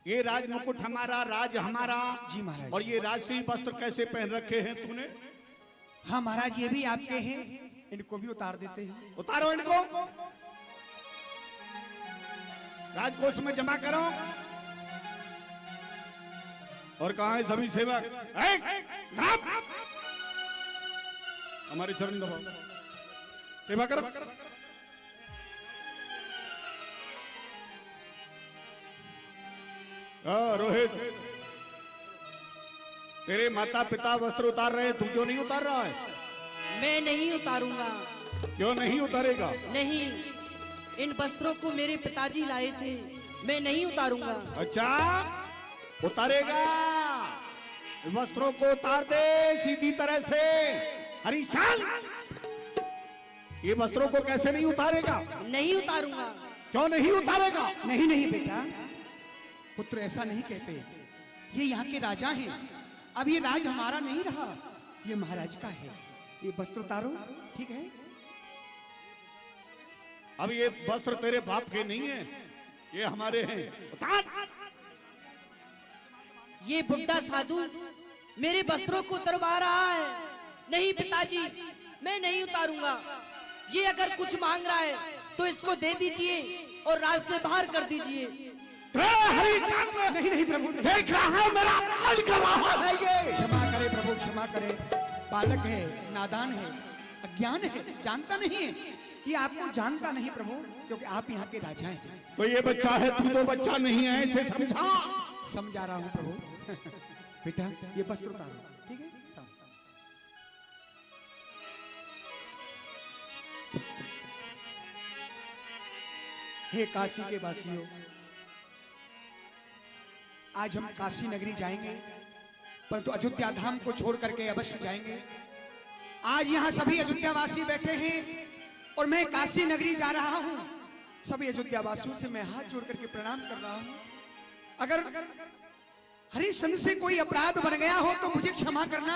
ये राज मुकुट हमारा, राज हमारा। जी महाराज। और ये राजसी वस्त्र कैसे पहन रखे हैं तूने? हाँ महाराज, ये भी आपके हैं, इनको भी उतार देते हैं। उतारो इनको, राजकोष में जमा करो। और कहाँ है सभी सेवक? हमारी चरण दबाओ, सेवा करो। रोहित, तेरे माता पिता वस्त्र उतार रहे, तू क्यों नहीं उतार रहा है? मैं नहीं उतारूंगा। क्यों नहीं उतारेगा? नहीं, इन वस्त्रों को मेरे पिताजी लाए थे, मैं नहीं उतारूंगा। अच्छा, उतारेगा। वस्त्रों को उतार दे सीधी तरह से। हरिश्चंद्र, ये वस्त्रों को कैसे नहीं उतारेगा? नहीं उतारूंगा। क्यों नहीं उतारेगा? नहीं बेटा, पुत्र ऐसा नहीं कहते, ये यहाँ के राजा हैं। अब ये राज हमारा नहीं रहा, ये महाराज का है। ये वस्त्र उतारो, ठीक है? अब ये वस्त्र तेरे बाप के नहीं है, ये हमारे हैं। उतार। ये बुड्ढा साधु मेरे वस्त्रों को उतरवा रहा है। नहीं पिताजी, मैं नहीं उतारूंगा। ये अगर कुछ मांग रहा है तो इसको दे दीजिए और राज से बाहर कर दीजिए। नहीं प्रभु, देख रहा है मेरा हाल कर रहा है ये। क्षमा करे प्रभु, क्षमा करे। बालक है, नादान है, अज्ञान है, जानता नहीं है। ये आपको जानता नहीं प्रभु, क्योंकि आप यहाँ के राजा हैं। तो ये बच्चा है, तू तो बच्चा नहीं है, इसे समझा। समझा रहा हूँ प्रभु। बेटा ये वस्त्र उतारो, ठीक है? हे काशी के वासियों, आज हम काशी नगरी जाएंगे, परंतु अयोध्या धाम को छोड़ करके अवश्य जाएंगे। आज यहाँ सभी अयोध्या वासी बैठे हैं और मैं काशी नगरी जा रहा हूँ। सभी अयोध्या वासियों से मैं हाथ जोड़ करके प्रणाम कर रहा हूँ। अगर हरिश्चंद्र से कोई अपराध बन गया हो तो मुझे क्षमा करना।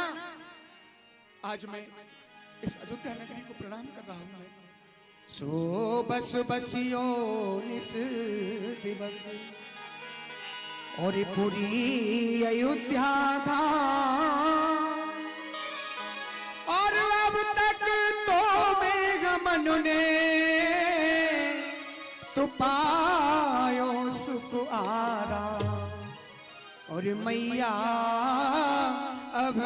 आज मैं इस अयोध्या नगरी को प्रणाम कर रहा हूँ। सो बस बसियो निस दिवस और पूरी अयोध्या धाम, और अब तक तो मेघमन ने तो पायो सुख आराम, और मैया अब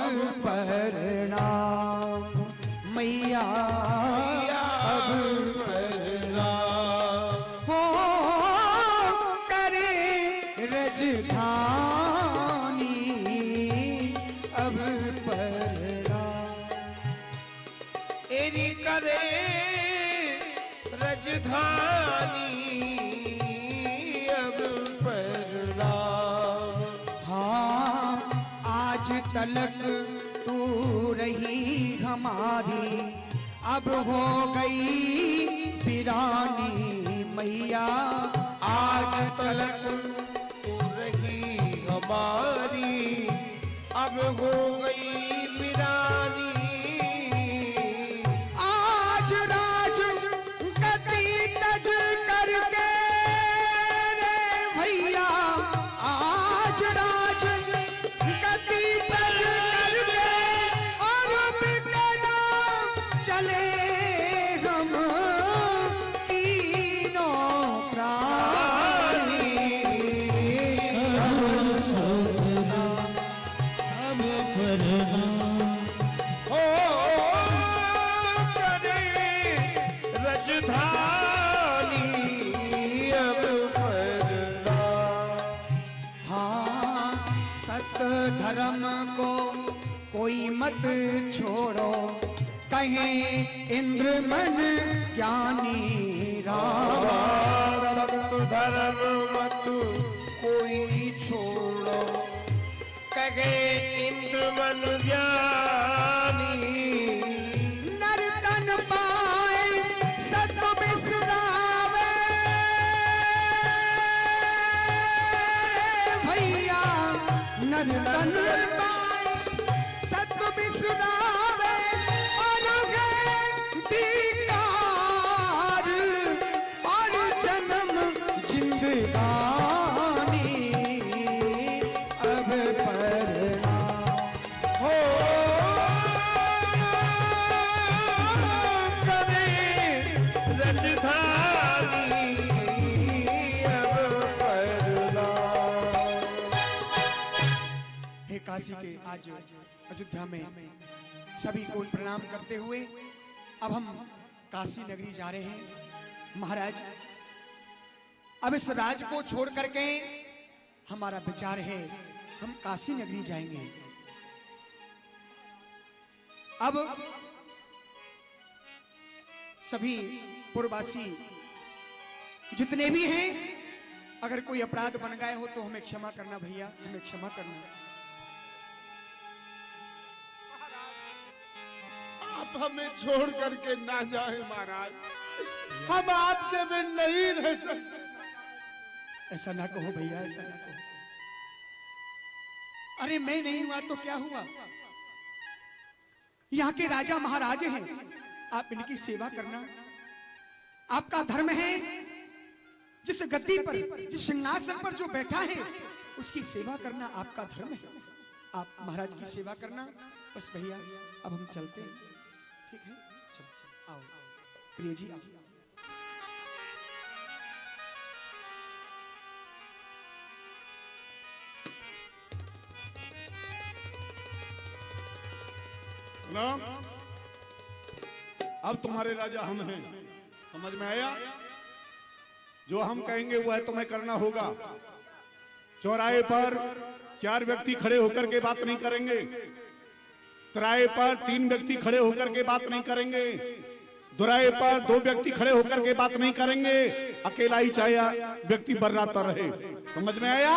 प्रणाम, मैया अब प्रणाम हो करे रजधानी अब प्रणाम, एरी करे रजधानी अब प्रणाम। हाँ आज तलक तू रही हमारी, अब हो गई वीरानी मैया। आज तलक तू रही हमारी, अब हो गई वीरानी। आज राज गति तज करके रे भैया, आज राज गति तज करके और बिना चले हम तीनों प्राणी। हो करे रजधानी अब प्रणाम। हाँ सत धर्म को कोई मत छोड़ो, कहे इंद्र मन ज्ञानी राम। सत धर्म मत कोई छोड़ो, कहे इंद्र मन ज्ञानी। नर्तन पाए सत विश्राम, तन तन पाए सत बिसरावे और दीकार और जन्म जिंदगानी अब परना हो करे रजधानी अब परना। हे काशी के आज अयोध्या में सभी को प्रणाम करते हुए अब हम काशी नगरी जा रहे हैं। महाराज अब इस राज को छोड़ करके हमारा विचार है हम काशी नगरी जाएंगे। अब सभी पूर्ववासी जितने भी हैं अगर कोई अपराध बन गए हो तो हमें क्षमा करना भैया, हमें क्षमा करना। आप हमें छोड़ करके ना जाए महाराज, हम आपके बिन नहीं रह सकते। ऐसा ना कहो भैया, ऐसा ना कहो। अरे मैं नहीं हुआ तो क्या हुआ, यहाँ के राजा महाराजे हैं, आप इनकी सेवा करना आपका धर्म है। जिस गद्दी पर, जिस सिंहासन पर जो बैठा है उसकी सेवा करना आपका धर्म है। आप महाराज की सेवा करना बस भैया। अब हम चलते हैं, ठीक है? चलो आओ प्रिय जी। अब तुम्हारे राजा हम हैं, समझ में आया? जो हम कहेंगे वो है तुम्हें करना होगा। चौराहे पर 4 व्यक्ति खड़े होकर के बात नहीं करेंगे, तिराहे पर 3 व्यक्ति खड़े होकर के बात नहीं करेंगे, दुराहे पर 2 व्यक्ति खड़े होकर के बात नहीं करेंगे, अकेला ही चाहे व्यक्ति बर्राता रहे। समझ में आया?